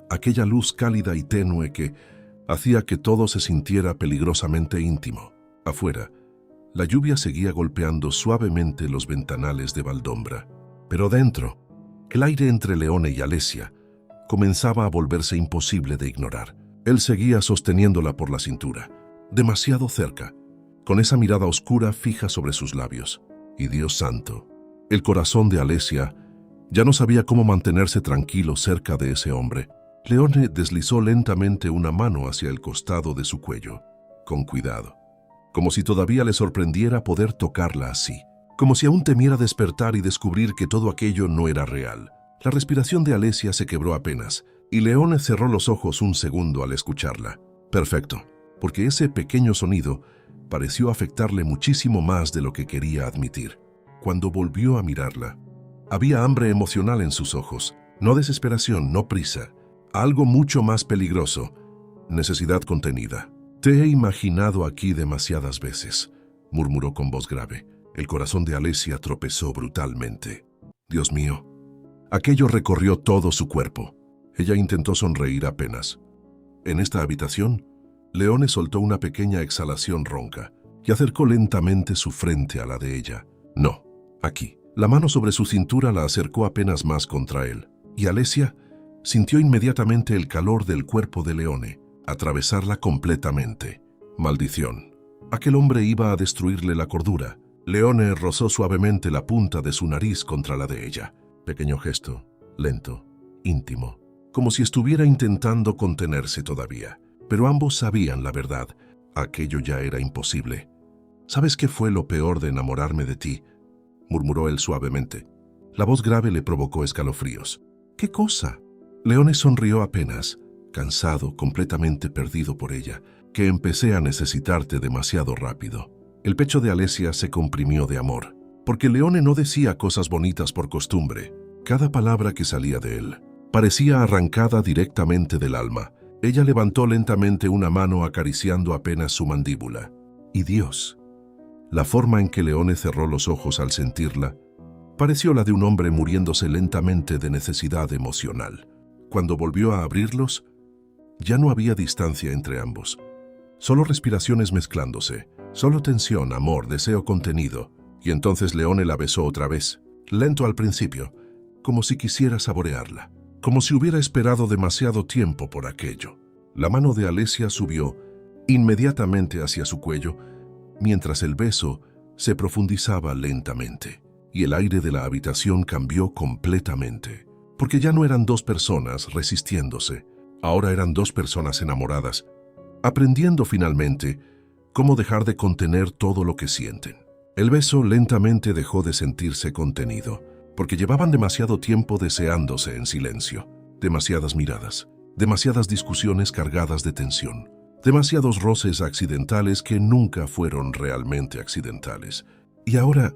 aquella luz cálida y tenue que hacía que todo se sintiera peligrosamente íntimo. Afuera, la lluvia seguía golpeando suavemente los ventanales de Valdombra, pero dentro, el aire entre Leone y Alessia comenzaba a volverse imposible de ignorar. Él seguía sosteniéndola por la cintura, demasiado cerca, con esa mirada oscura fija sobre sus labios. Y Dios santo, el corazón de Alessia ya no sabía cómo mantenerse tranquilo cerca de ese hombre. Leone deslizó lentamente una mano hacia el costado de su cuello, con cuidado, como si todavía le sorprendiera poder tocarla así, como si aún temiera despertar y descubrir que todo aquello no era real. La respiración de Alessia se quebró apenas, y Leone cerró los ojos un segundo al escucharla. Perfecto, porque ese pequeño sonido pareció afectarle muchísimo más de lo que quería admitir. Cuando volvió a mirarla, había hambre emocional en sus ojos, no desesperación, no prisa, algo mucho más peligroso, necesidad contenida. «Te he imaginado aquí demasiadas veces», murmuró con voz grave. El corazón de Alessia tropezó brutalmente. Dios mío. Aquello recorrió todo su cuerpo. Ella intentó sonreír apenas. En esta habitación, Leone soltó una pequeña exhalación ronca y acercó lentamente su frente a la de ella. No, aquí. La mano sobre su cintura la acercó apenas más contra él, y Alessia sintió inmediatamente el calor del cuerpo de Leone, atravesarla completamente. Maldición. Aquel hombre iba a destruirle la cordura. Leone rozó suavemente la punta de su nariz contra la de ella. Pequeño gesto, lento, íntimo, como si estuviera intentando contenerse todavía. Pero ambos sabían la verdad. Aquello ya era imposible. «¿Sabes qué fue lo peor de enamorarme de ti?», murmuró él suavemente. La voz grave le provocó escalofríos. «¿Qué cosa?». Leone sonrió apenas, cansado, completamente perdido por ella. «Que empecé a necesitarte demasiado rápido». El pecho de Alessia se comprimió de amor, porque Leone no decía cosas bonitas por costumbre. Cada palabra que salía de él parecía arrancada directamente del alma. Ella levantó lentamente una mano acariciando apenas su mandíbula. Y Dios, la forma en que Leone cerró los ojos al sentirla, pareció la de un hombre muriéndose lentamente de necesidad emocional. Cuando volvió a abrirlos, ya no había distancia entre ambos. Solo respiraciones mezclándose, solo tensión, amor, deseo contenido. Y entonces Leone la besó otra vez, lento al principio, como si quisiera saborearla, como si hubiera esperado demasiado tiempo por aquello. La mano de Alessia subió inmediatamente hacia su cuello, mientras el beso se profundizaba lentamente, y el aire de la habitación cambió completamente, porque ya no eran dos personas resistiéndose, ahora eran dos personas enamoradas, aprendiendo finalmente cómo dejar de contener todo lo que sienten. El beso lentamente dejó de sentirse contenido, porque llevaban demasiado tiempo deseándose en silencio, demasiadas miradas, demasiadas discusiones cargadas de tensión, demasiados roces accidentales que nunca fueron realmente accidentales. Y ahora,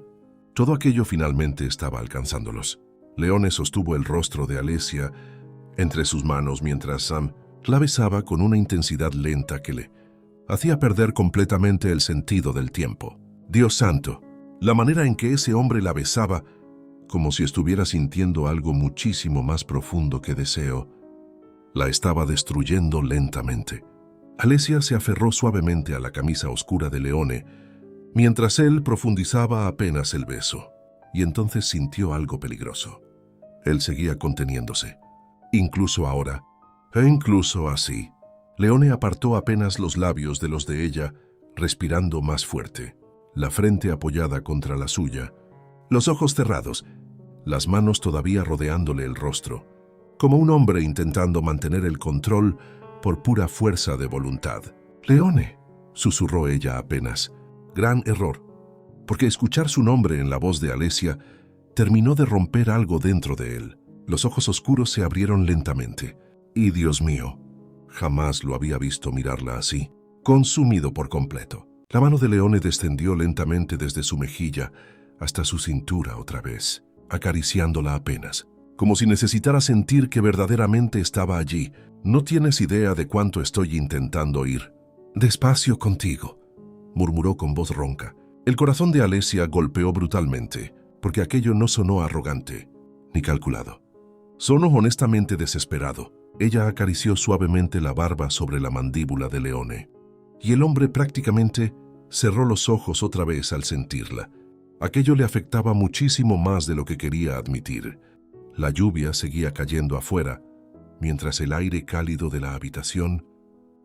todo aquello finalmente estaba alcanzándolos. Leone sostuvo el rostro de Alessia entre sus manos mientras Sam la besaba con una intensidad lenta que le hacía perder completamente el sentido del tiempo. Dios santo, la manera en que ese hombre la besaba, como si estuviera sintiendo algo muchísimo más profundo que deseo, la estaba destruyendo lentamente. Alessia se aferró suavemente a la camisa oscura de Leone, mientras él profundizaba apenas el beso, y entonces sintió algo peligroso. Él seguía conteniéndose. Incluso ahora, e incluso así, Leone apartó apenas los labios de los de ella, respirando más fuerte, la frente apoyada contra la suya, los ojos cerrados, las manos todavía rodeándole el rostro, como un hombre intentando mantener el control por pura fuerza de voluntad. «Leone», susurró ella apenas. Gran error, porque escuchar su nombre en la voz de Alessia terminó de romper algo dentro de él. Los ojos oscuros se abrieron lentamente. Y Dios mío, jamás lo había visto mirarla así, consumido por completo. La mano de Leone descendió lentamente desde su mejilla hasta su cintura otra vez, acariciándola apenas, como si necesitara sentir que verdaderamente estaba allí. No tienes idea de cuánto estoy intentando ir. Despacio contigo, murmuró con voz ronca. El corazón de Alessia golpeó brutalmente, porque aquello no sonó arrogante, ni calculado. Sonó honestamente desesperado. Ella acarició suavemente la barba sobre la mandíbula de Leone, y el hombre prácticamente cerró los ojos otra vez al sentirla. Aquello le afectaba muchísimo más de lo que quería admitir. La lluvia seguía cayendo afuera, mientras el aire cálido de la habitación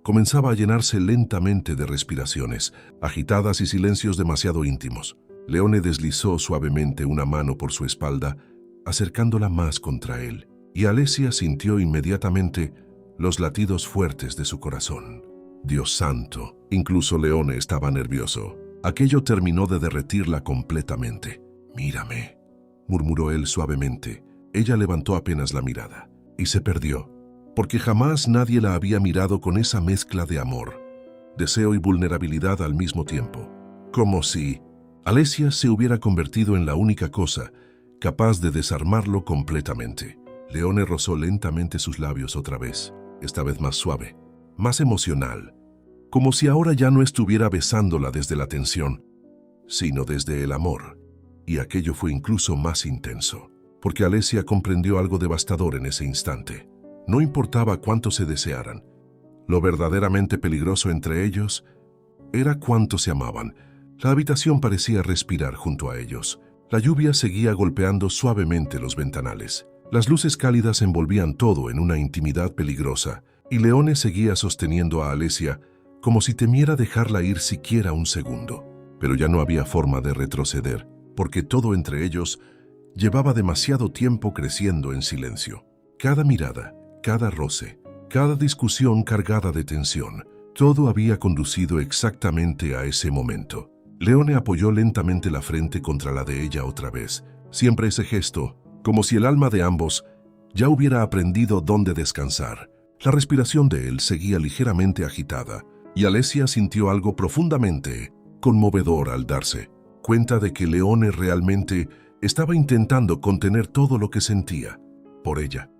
comenzaba a llenarse lentamente de respiraciones, agitadas y silencios demasiado íntimos. Leone deslizó suavemente una mano por su espalda, acercándola más contra él, y Alessia sintió inmediatamente los latidos fuertes de su corazón. Dios santo, incluso Leone estaba nervioso. Aquello terminó de derretirla completamente. «Mírame», murmuró él suavemente. Ella levantó apenas la mirada y se perdió, porque jamás nadie la había mirado con esa mezcla de amor, deseo y vulnerabilidad al mismo tiempo. Como si Alessia se hubiera convertido en la única cosa capaz de desarmarlo completamente. Leone rozó lentamente sus labios otra vez, esta vez más suave, más emocional, como si ahora ya no estuviera besándola desde la tensión, sino desde el amor. Y aquello fue incluso más intenso, porque Alessia comprendió algo devastador en ese instante. No importaba cuánto se desearan. Lo verdaderamente peligroso entre ellos era cuánto se amaban. La habitación parecía respirar junto a ellos. La lluvia seguía golpeando suavemente los ventanales. Las luces cálidas envolvían todo en una intimidad peligrosa, y Leone seguía sosteniendo a Alessia como si temiera dejarla ir siquiera un segundo. Pero ya no había forma de retroceder, porque todo entre ellos llevaba demasiado tiempo creciendo en silencio. Cada mirada, cada roce, cada discusión cargada de tensión, todo había conducido exactamente a ese momento. Leone apoyó lentamente la frente contra la de ella otra vez, siempre ese gesto, como si el alma de ambos ya hubiera aprendido dónde descansar. La respiración de él seguía ligeramente agitada, y Alessia sintió algo profundamente conmovedor al darse cuenta de que Leone realmente estaba intentando contener todo lo que sentía por ella,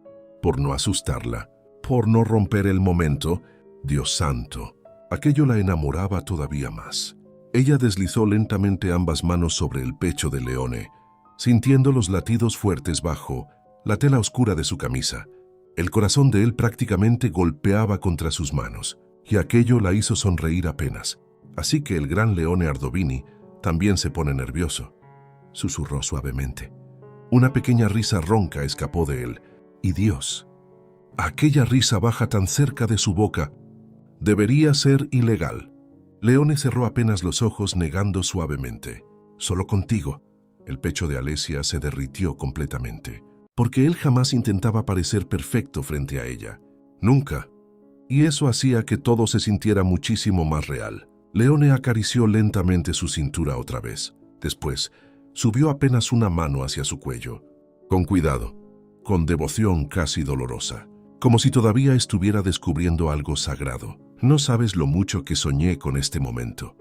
por no asustarla, por no romper el momento. Dios santo, aquello la enamoraba todavía más. Ella deslizó lentamente ambas manos sobre el pecho de Leone, sintiendo los latidos fuertes bajo la tela oscura de su camisa. El corazón de él prácticamente golpeaba contra sus manos, y aquello la hizo sonreír apenas. Así que el gran Leone Ardovini también se pone nervioso, susurró suavemente. Una pequeña risa ronca escapó de él, y Dios, aquella risa baja tan cerca de su boca debería ser ilegal. Leone cerró apenas los ojos negando suavemente. Solo contigo. El pecho de Alessia se derritió completamente, porque él jamás intentaba parecer perfecto frente a ella. Nunca. Y eso hacía que todo se sintiera muchísimo más real. Leone acarició lentamente su cintura otra vez. Después, subió apenas una mano hacia su cuello. Con cuidado, con devoción casi dolorosa, como si todavía estuviera descubriendo algo sagrado. «No sabes lo mucho que soñé con este momento»,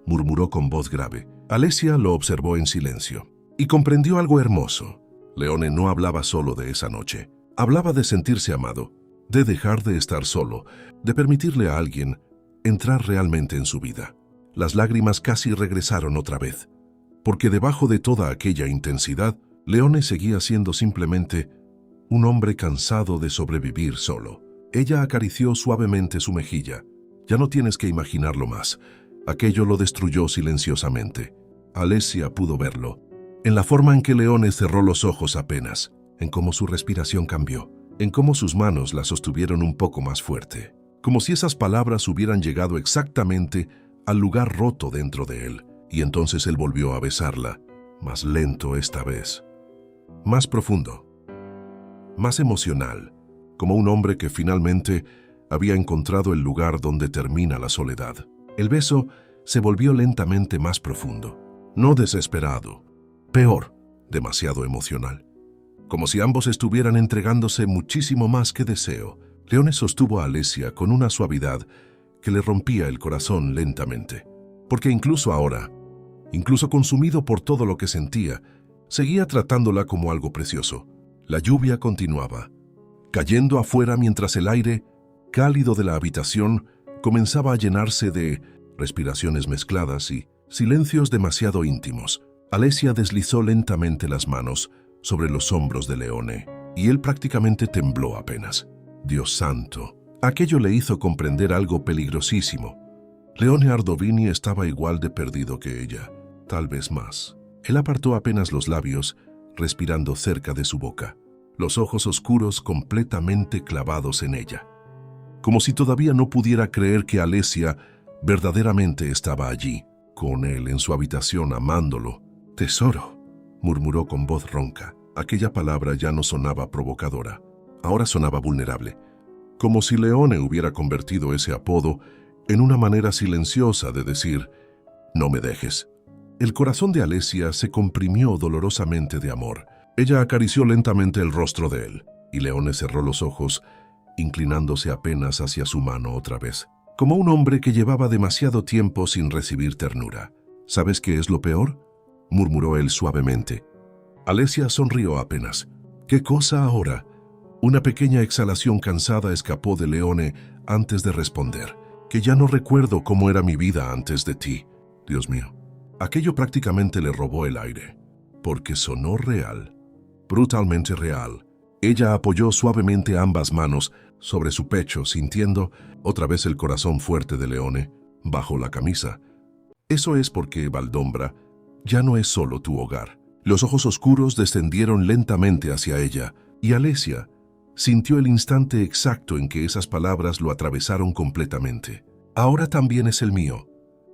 murmuró con voz grave. Alessia lo observó en silencio y comprendió algo hermoso. Leone no hablaba solo de esa noche. Hablaba de sentirse amado, de dejar de estar solo, de permitirle a alguien entrar realmente en su vida. Las lágrimas casi regresaron otra vez, porque debajo de toda aquella intensidad, Leone seguía siendo simplemente un hombre cansado de sobrevivir solo. Ella acarició suavemente su mejilla. «Ya no tienes que imaginarlo más». Aquello lo destruyó silenciosamente. Alessia pudo verlo, en la forma en que Leone cerró los ojos apenas, en cómo su respiración cambió, en cómo sus manos la sostuvieron un poco más fuerte, como si esas palabras hubieran llegado exactamente al lugar roto dentro de él. Y entonces él volvió a besarla, más lento esta vez, más profundo, más emocional, como un hombre que finalmente había encontrado el lugar donde termina la soledad. El beso se volvió lentamente más profundo, no desesperado, peor, demasiado emocional. como si ambos estuvieran entregándose muchísimo más que deseo. Leone sostuvo a Alesia con una suavidad que le rompía el corazón lentamente, porque incluso ahora, incluso consumido por todo lo que sentía, seguía tratándola como algo precioso. La lluvia continuaba, cayendo afuera mientras el aire cálido de la habitación comenzaba a llenarse de respiraciones mezcladas y silencios demasiado íntimos. Alesia deslizó lentamente las manos sobre los hombros de Leone, y él prácticamente tembló apenas. Dios santo, aquello le hizo comprender algo peligrosísimo. Leone Ardovini estaba igual de perdido que ella, tal vez más. Él apartó apenas los labios, respirando cerca de su boca, los ojos oscuros completamente clavados en ella, como si todavía no pudiera creer que Alesia verdaderamente estaba allí, con él en su habitación amándolo. «Tesoro», murmuró con voz ronca. Aquella palabra ya no sonaba provocadora, ahora sonaba vulnerable, como si Leone hubiera convertido ese apodo en una manera silenciosa de decir, «No me dejes». El corazón de Alesia se comprimió dolorosamente de amor. Ella acarició lentamente el rostro de él, y Leone cerró los ojos, inclinándose apenas hacia su mano otra vez, como un hombre que llevaba demasiado tiempo sin recibir ternura. «¿Sabes qué es lo peor?», murmuró él suavemente. Alesia sonrió apenas. «¿Qué cosa ahora?». Una pequeña exhalación cansada escapó de Leone antes de responder. «Que ya no recuerdo cómo era mi vida antes de ti. Dios mío». Aquello prácticamente le robó el aire, porque sonó real, brutalmente real. Ella apoyó suavemente ambas manos sobre su pecho, sintiendo otra vez el corazón fuerte de Leone bajo la camisa. «Eso es porque Valdombra ya no es solo tu hogar». Los ojos oscuros descendieron lentamente hacia ella, y Alesia sintió el instante exacto en que esas palabras lo atravesaron completamente. «Ahora también es el mío».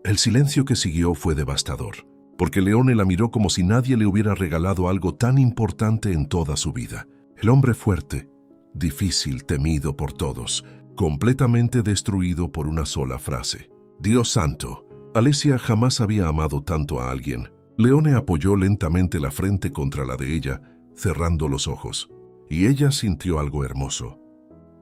El silencio que siguió fue devastador, porque Leone la miró como si nadie le hubiera regalado algo tan importante en toda su vida. El hombre fuerte, difícil, temido por todos, completamente destruido por una sola frase. «Dios santo». Alesia jamás había amado tanto a alguien. Leone apoyó lentamente la frente contra la de ella, cerrando los ojos, y ella sintió algo hermoso.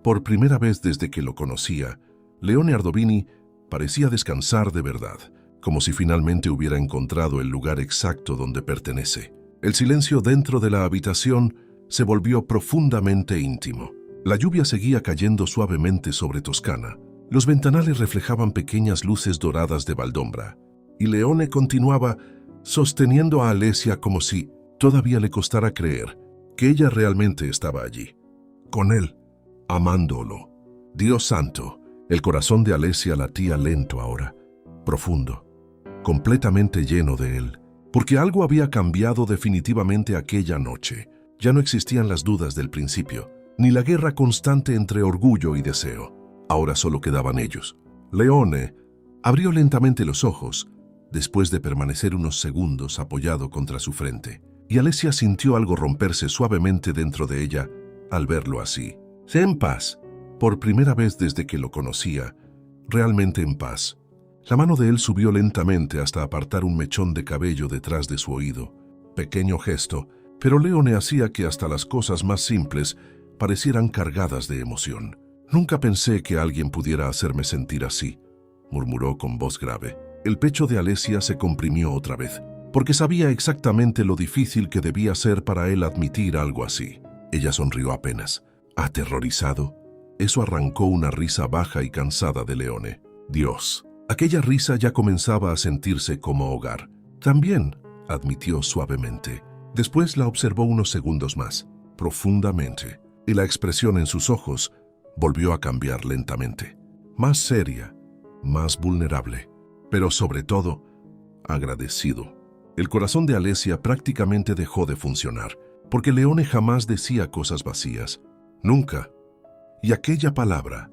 Por primera vez desde que lo conocía, Leone Ardovini parecía descansar de verdad, como si finalmente hubiera encontrado el lugar exacto donde pertenece. El silencio dentro de la habitación se volvió profundamente íntimo. La lluvia seguía cayendo suavemente sobre Toscana. Los ventanales reflejaban pequeñas luces doradas de Valdombra, y Leone continuaba sosteniendo a Alesia como si todavía le costara creer que ella realmente estaba allí, con él, amándolo. Dios santo. El corazón de Alesia latía lento ahora, profundo, completamente lleno de él, porque algo había cambiado definitivamente aquella noche. Ya no existían las dudas del principio, ni la guerra constante entre orgullo y deseo. Ahora solo quedaban ellos. Leone abrió lentamente los ojos, después de permanecer unos segundos apoyado contra su frente, y Alesia sintió algo romperse suavemente dentro de ella al verlo así. «Sé en paz». Por primera vez desde que lo conocía, realmente en paz. La mano de él subió lentamente hasta apartar un mechón de cabello detrás de su oído. Pequeño gesto, pero Leone hacía que hasta las cosas más simples parecieran cargadas de emoción. «Nunca pensé que alguien pudiera hacerme sentir así», murmuró con voz grave. El pecho de Alesia se comprimió otra vez, porque sabía exactamente lo difícil que debía ser para él admitir algo así. Ella sonrió apenas. Aterrorizado, eso arrancó una risa baja y cansada de Leone. Dios, aquella risa ya comenzaba a sentirse como hogar. «También», admitió suavemente. Después la observó unos segundos más, profundamente, y la expresión en sus ojos volvió a cambiar lentamente. Más seria, más vulnerable, pero sobre todo, agradecido. El corazón de Alesia prácticamente dejó de funcionar, porque Leone jamás decía cosas vacías. Nunca. Y aquella palabra,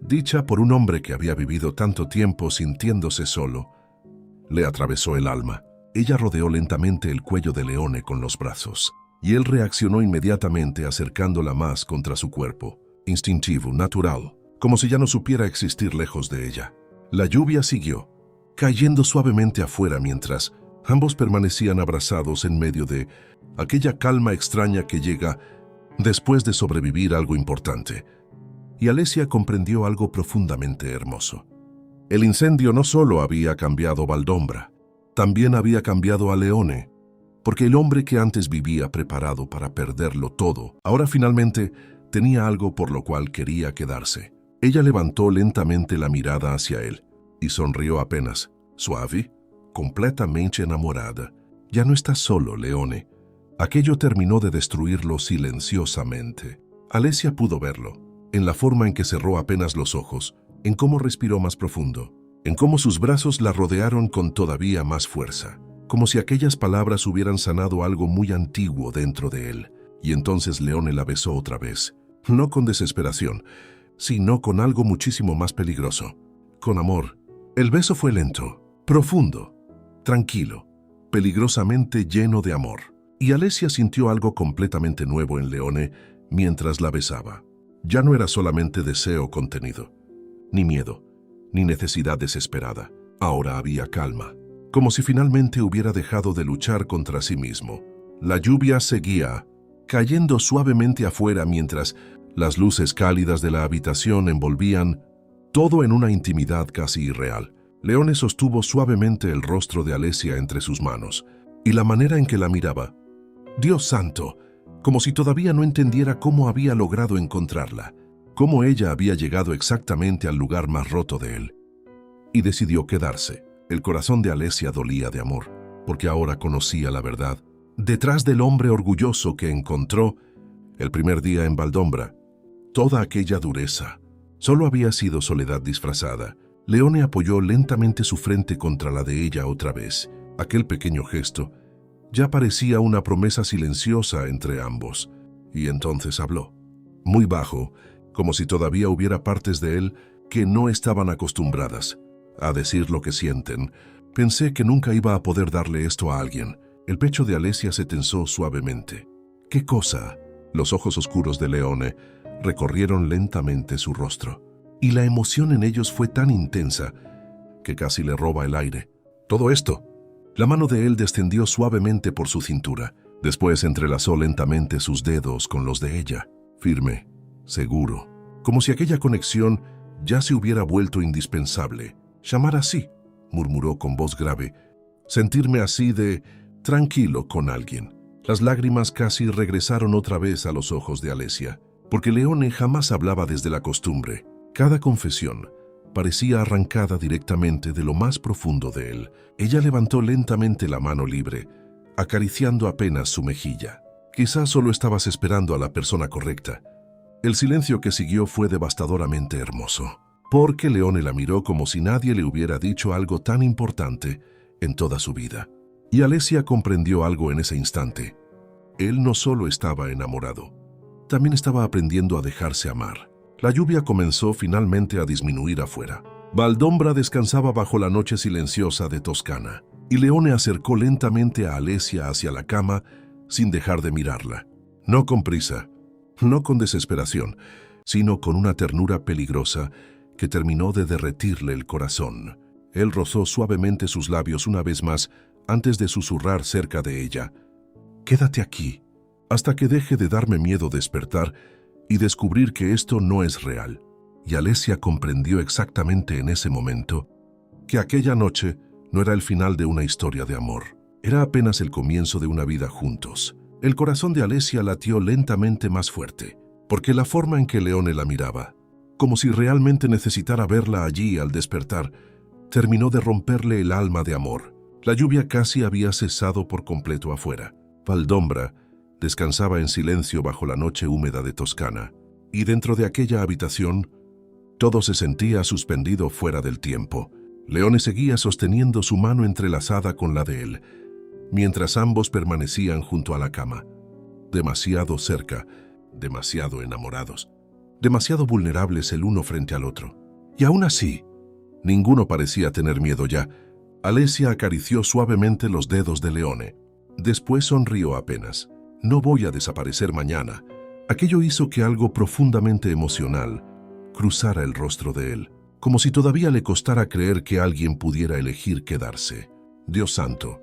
dicha por un hombre que había vivido tanto tiempo sintiéndose solo, le atravesó el alma. Ella rodeó lentamente el cuello de Leone con los brazos, y él reaccionó inmediatamente acercándola más contra su cuerpo, instintivo, natural, como si ya no supiera existir lejos de ella. La lluvia siguió, cayendo suavemente afuera mientras Ambos permanecían abrazados en medio de aquella calma extraña que llega después de sobrevivir algo importante. Y Alesia comprendió algo profundamente hermoso. El incendio no solo había cambiado Valdombra, también había cambiado a Leone, porque el hombre que antes vivía preparado para perderlo todo, ahora finalmente tenía algo por lo cual quería quedarse. Ella levantó lentamente la mirada hacia él y sonrió apenas, suave, completamente enamorada. Ya no estás solo, Leone. Aquello terminó de destruirlo silenciosamente. Alesia pudo verlo, en la forma en que cerró apenas los ojos, en cómo respiró más profundo, en cómo sus brazos la rodearon con todavía más fuerza, como si aquellas palabras hubieran sanado algo muy antiguo dentro de él. Y entonces Leone la besó otra vez, no con desesperación, sino con algo muchísimo más peligroso, con amor. El beso fue lento, profundo, tranquilo, peligrosamente lleno de amor. Y Alesia sintió algo completamente nuevo en Leone mientras la besaba. Ya no era solamente deseo contenido, ni miedo, ni necesidad desesperada. Ahora había calma, como si finalmente hubiera dejado de luchar contra sí mismo. La lluvia seguía, cayendo suavemente afuera mientras las luces cálidas de la habitación envolvían todo en una intimidad casi irreal. Leone sostuvo suavemente el rostro de Alesia entre sus manos, y la manera en que la miraba, Dios santo, como si todavía no entendiera cómo había logrado encontrarla, cómo ella había llegado exactamente al lugar más roto de él. Y decidió quedarse. El corazón de Alesia dolía de amor, porque ahora conocía la verdad. Detrás del hombre orgulloso que encontró el primer día en Valdombra, toda aquella dureza solo había sido soledad disfrazada. Leone apoyó lentamente su frente contra la de ella otra vez. Aquel pequeño gesto ya parecía una promesa silenciosa entre ambos. Y entonces habló, muy bajo, como si todavía hubiera partes de él que no estaban acostumbradas a decir lo que sienten. Pensé que nunca iba a poder darle esto a alguien. El pecho de Alesia se tensó suavemente. ¿Qué cosa? Los ojos oscuros de Leone recorrieron lentamente su rostro, y la emoción en ellos fue tan intensa que casi le roba el aire. Todo esto. La mano de él descendió suavemente por su cintura. Después entrelazó lentamente sus dedos con los de ella, firme, seguro, como si aquella conexión ya se hubiera vuelto indispensable. «Llamar así», murmuró con voz grave, «sentirme así de tranquilo con alguien». Las lágrimas casi regresaron otra vez a los ojos de Alesia, porque Leone jamás hablaba desde la costumbre. Cada confesión parecía arrancada directamente de lo más profundo de él. Ella levantó lentamente la mano libre, acariciando apenas su mejilla. Quizás solo estabas esperando a la persona correcta. El silencio que siguió fue devastadoramente hermoso, porque Leone la miró como si nadie le hubiera dicho algo tan importante en toda su vida. Y Alesia comprendió algo en ese instante. Él no solo estaba enamorado, también estaba aprendiendo a dejarse amar. La lluvia comenzó finalmente a disminuir afuera. Valdombra descansaba bajo la noche silenciosa de Toscana, y Leone acercó lentamente a Alesia hacia la cama sin dejar de mirarla. No con prisa, no con desesperación, sino con una ternura peligrosa que terminó de derretirle el corazón. Él rozó suavemente sus labios una vez más antes de susurrar cerca de ella. «Quédate aquí, hasta que deje de darme miedo despertar y descubrir que esto no es real». Y Alesia comprendió exactamente en ese momento que aquella noche no era el final de una historia de amor. Era apenas el comienzo de una vida juntos. El corazón de Alesia latió lentamente más fuerte, porque la forma en que Leone la miraba, como si realmente necesitara verla allí al despertar, terminó de romperle el alma de amor. La lluvia casi había cesado por completo afuera. Valdombra descansaba en silencio bajo la noche húmeda de Toscana, y dentro de aquella habitación todo se sentía suspendido fuera del tiempo. Leone seguía sosteniendo su mano entrelazada con la de él, mientras ambos permanecían junto a la cama, demasiado cerca, demasiado enamorados, demasiado vulnerables el uno frente al otro. Y aún así, ninguno parecía tener miedo ya. Alesia acarició suavemente los dedos de Leone. Después sonrió apenas. «No voy a desaparecer mañana». Aquello hizo que algo profundamente emocional cruzara el rostro de él, como si todavía le costara creer que alguien pudiera elegir quedarse. Dios santo,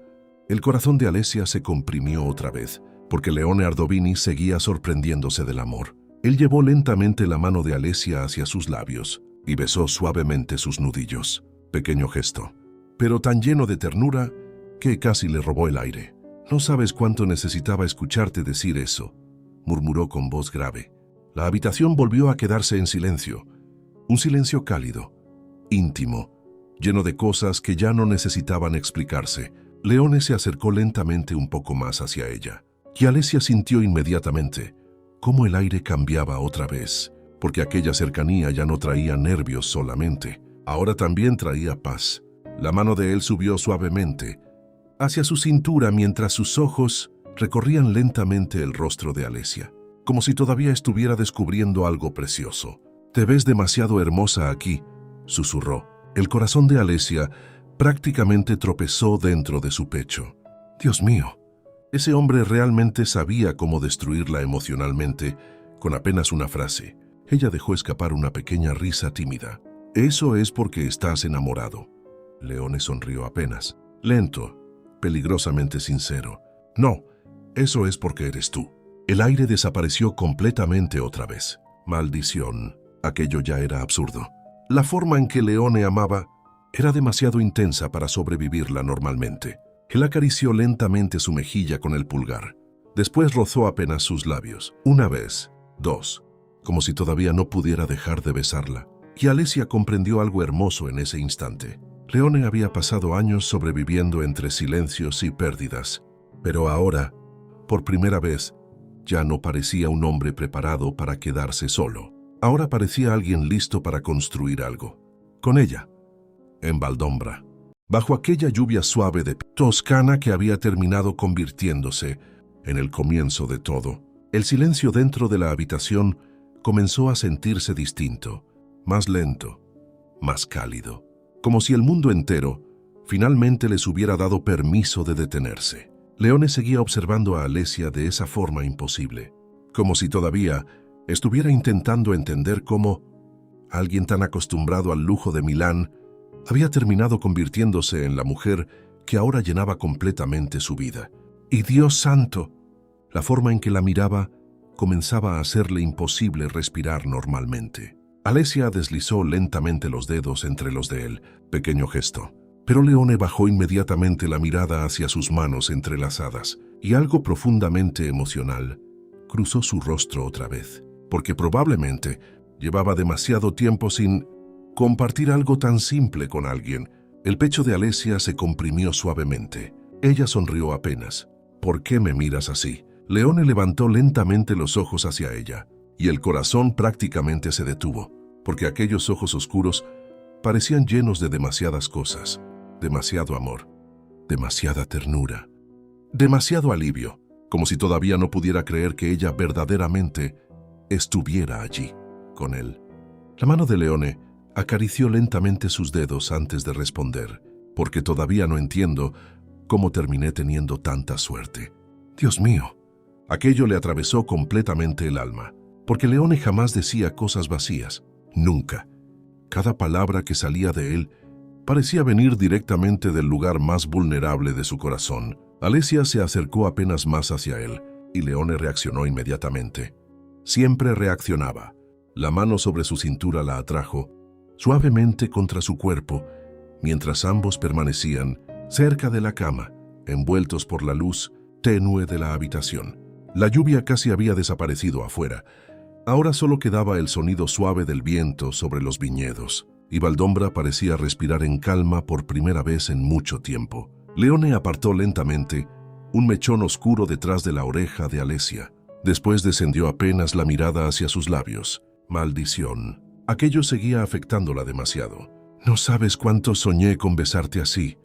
El corazón de Alesia se comprimió otra vez, porque Leone Ardovini seguía sorprendiéndose del amor. Él llevó lentamente la mano de Alesia hacia sus labios y besó suavemente sus nudillos. Pequeño gesto, pero tan lleno de ternura que casi le robó el aire. «No sabes cuánto necesitaba escucharte decir eso», murmuró con voz grave. La habitación volvió a quedarse en silencio, un silencio cálido, íntimo, lleno de cosas que ya no necesitaban explicarse. Leone se acercó lentamente un poco más hacia ella, y Alesia sintió inmediatamente cómo el aire cambiaba otra vez, porque aquella cercanía ya no traía nervios solamente, ahora también traía paz. La mano de él subió suavemente hacia su cintura mientras sus ojos recorrían lentamente el rostro de Alesia, como si todavía estuviera descubriendo algo precioso. «Te ves demasiado hermosa aquí», susurró. El corazón de Alesia prácticamente tropezó dentro de su pecho. Dios mío, ese hombre realmente sabía cómo destruirla emocionalmente con apenas una frase. Ella dejó escapar una pequeña risa tímida. «Eso es porque estás enamorado». Leone sonrió apenas, lento, peligrosamente sincero. «No, eso es porque eres tú». El aire desapareció completamente otra vez. Maldición, aquello ya era absurdo. La forma en que Leone amaba era demasiado intensa para sobrevivirla normalmente. Él acarició lentamente su mejilla con el pulgar. Después rozó apenas sus labios. Una vez, dos, como si todavía no pudiera dejar de besarla. Y Alesia comprendió algo hermoso en ese instante. Leone había pasado años sobreviviendo entre silencios y pérdidas, pero ahora, por primera vez, ya no parecía un hombre preparado para quedarse solo. Ahora parecía alguien listo para construir algo. Con ella, en Valdombra, bajo aquella lluvia suave de Toscana que había terminado convirtiéndose en el comienzo de todo, el silencio dentro de la habitación comenzó a sentirse distinto, más lento, más cálido, como si el mundo entero finalmente les hubiera dado permiso de detenerse. Leone seguía observando a Alesia de esa forma imposible, como si todavía estuviera intentando entender cómo alguien tan acostumbrado al lujo de Milán había terminado convirtiéndose en la mujer que ahora llenaba completamente su vida. Y Dios santo, la forma en que la miraba comenzaba a hacerle imposible respirar normalmente. Alesia deslizó lentamente los dedos entre los de él, pequeño gesto. Pero Leone bajó inmediatamente la mirada hacia sus manos entrelazadas, y algo profundamente emocional cruzó su rostro otra vez, porque probablemente llevaba demasiado tiempo sin compartir algo tan simple con alguien. El pecho de Alesia se comprimió suavemente. Ella sonrió apenas. «¿Por qué me miras así?» Leone levantó lentamente los ojos hacia ella, y el corazón prácticamente se detuvo, porque aquellos ojos oscuros parecían llenos de demasiadas cosas. Demasiado amor, demasiada ternura, demasiado alivio, como si todavía no pudiera creer que ella verdaderamente estuviera allí, con él. La mano de Leone acarició lentamente sus dedos antes de responder, porque todavía no entiendo cómo terminé teniendo tanta suerte. Dios mío, aquello le atravesó completamente el alma, porque Leone jamás decía cosas vacías, nunca. Cada palabra que salía de él parecía venir directamente del lugar más vulnerable de su corazón. Alesia se acercó apenas más hacia él, y Leone reaccionó inmediatamente. Siempre reaccionaba. La mano sobre su cintura la atrajo suavemente contra su cuerpo, mientras ambos permanecían cerca de la cama, envueltos por la luz tenue de la habitación. La lluvia casi había desaparecido afuera. Ahora solo quedaba el sonido suave del viento sobre los viñedos, y Valdombra parecía respirar en calma por primera vez en mucho tiempo. Leone apartó lentamente un mechón oscuro detrás de la oreja de Alesia. Después descendió apenas la mirada hacia sus labios. Maldición. Aquello seguía afectándola demasiado. «No sabes cuánto soñé con besarte así»,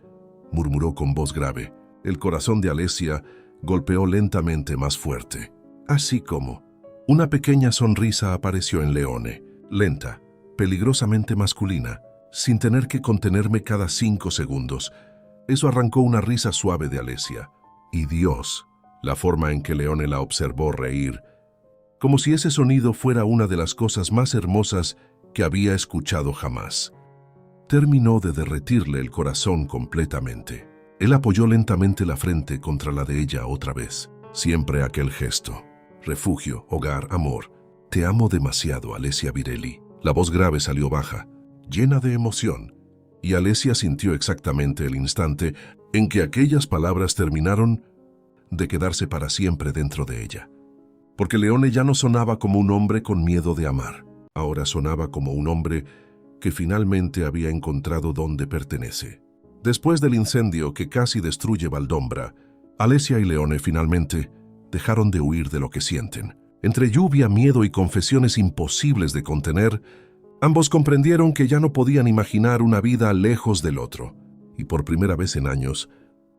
murmuró con voz grave. El corazón de Alesia golpeó lentamente más fuerte. Así como una pequeña sonrisa apareció en Leone, lenta, peligrosamente masculina, sin tener que contenerme cada 5 segundos. Eso arrancó una risa suave de Alesia. Y Dios, la forma en que Leone la observó reír, como si ese sonido fuera una de las cosas más hermosas que había escuchado jamás. Terminó de derretirle el corazón completamente. Él apoyó lentamente la frente contra la de ella otra vez. Siempre aquel gesto. Refugio, hogar, amor. Te amo demasiado, Alessia Virelli. La voz grave salió baja, llena de emoción, y Alessia sintió exactamente el instante en que aquellas palabras terminaron de quedarse para siempre dentro de ella. Porque Leone ya no sonaba como un hombre con miedo de amar. Ahora sonaba como un hombre que finalmente había encontrado donde pertenece. Después del incendio que casi destruye Valdombra, Alessia y Leone finalmente dejaron de huir de lo que sienten. Entre lluvia, miedo y confesiones imposibles de contener, ambos comprendieron que ya no podían imaginar una vida lejos del otro. Y por primera vez en años,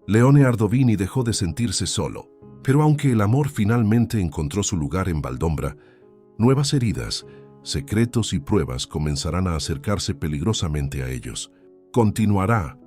Leone Ardovini dejó de sentirse solo. Pero aunque el amor finalmente encontró su lugar en Valdombra, nuevas heridas, secretos y pruebas comenzarán a acercarse peligrosamente a ellos. Continuará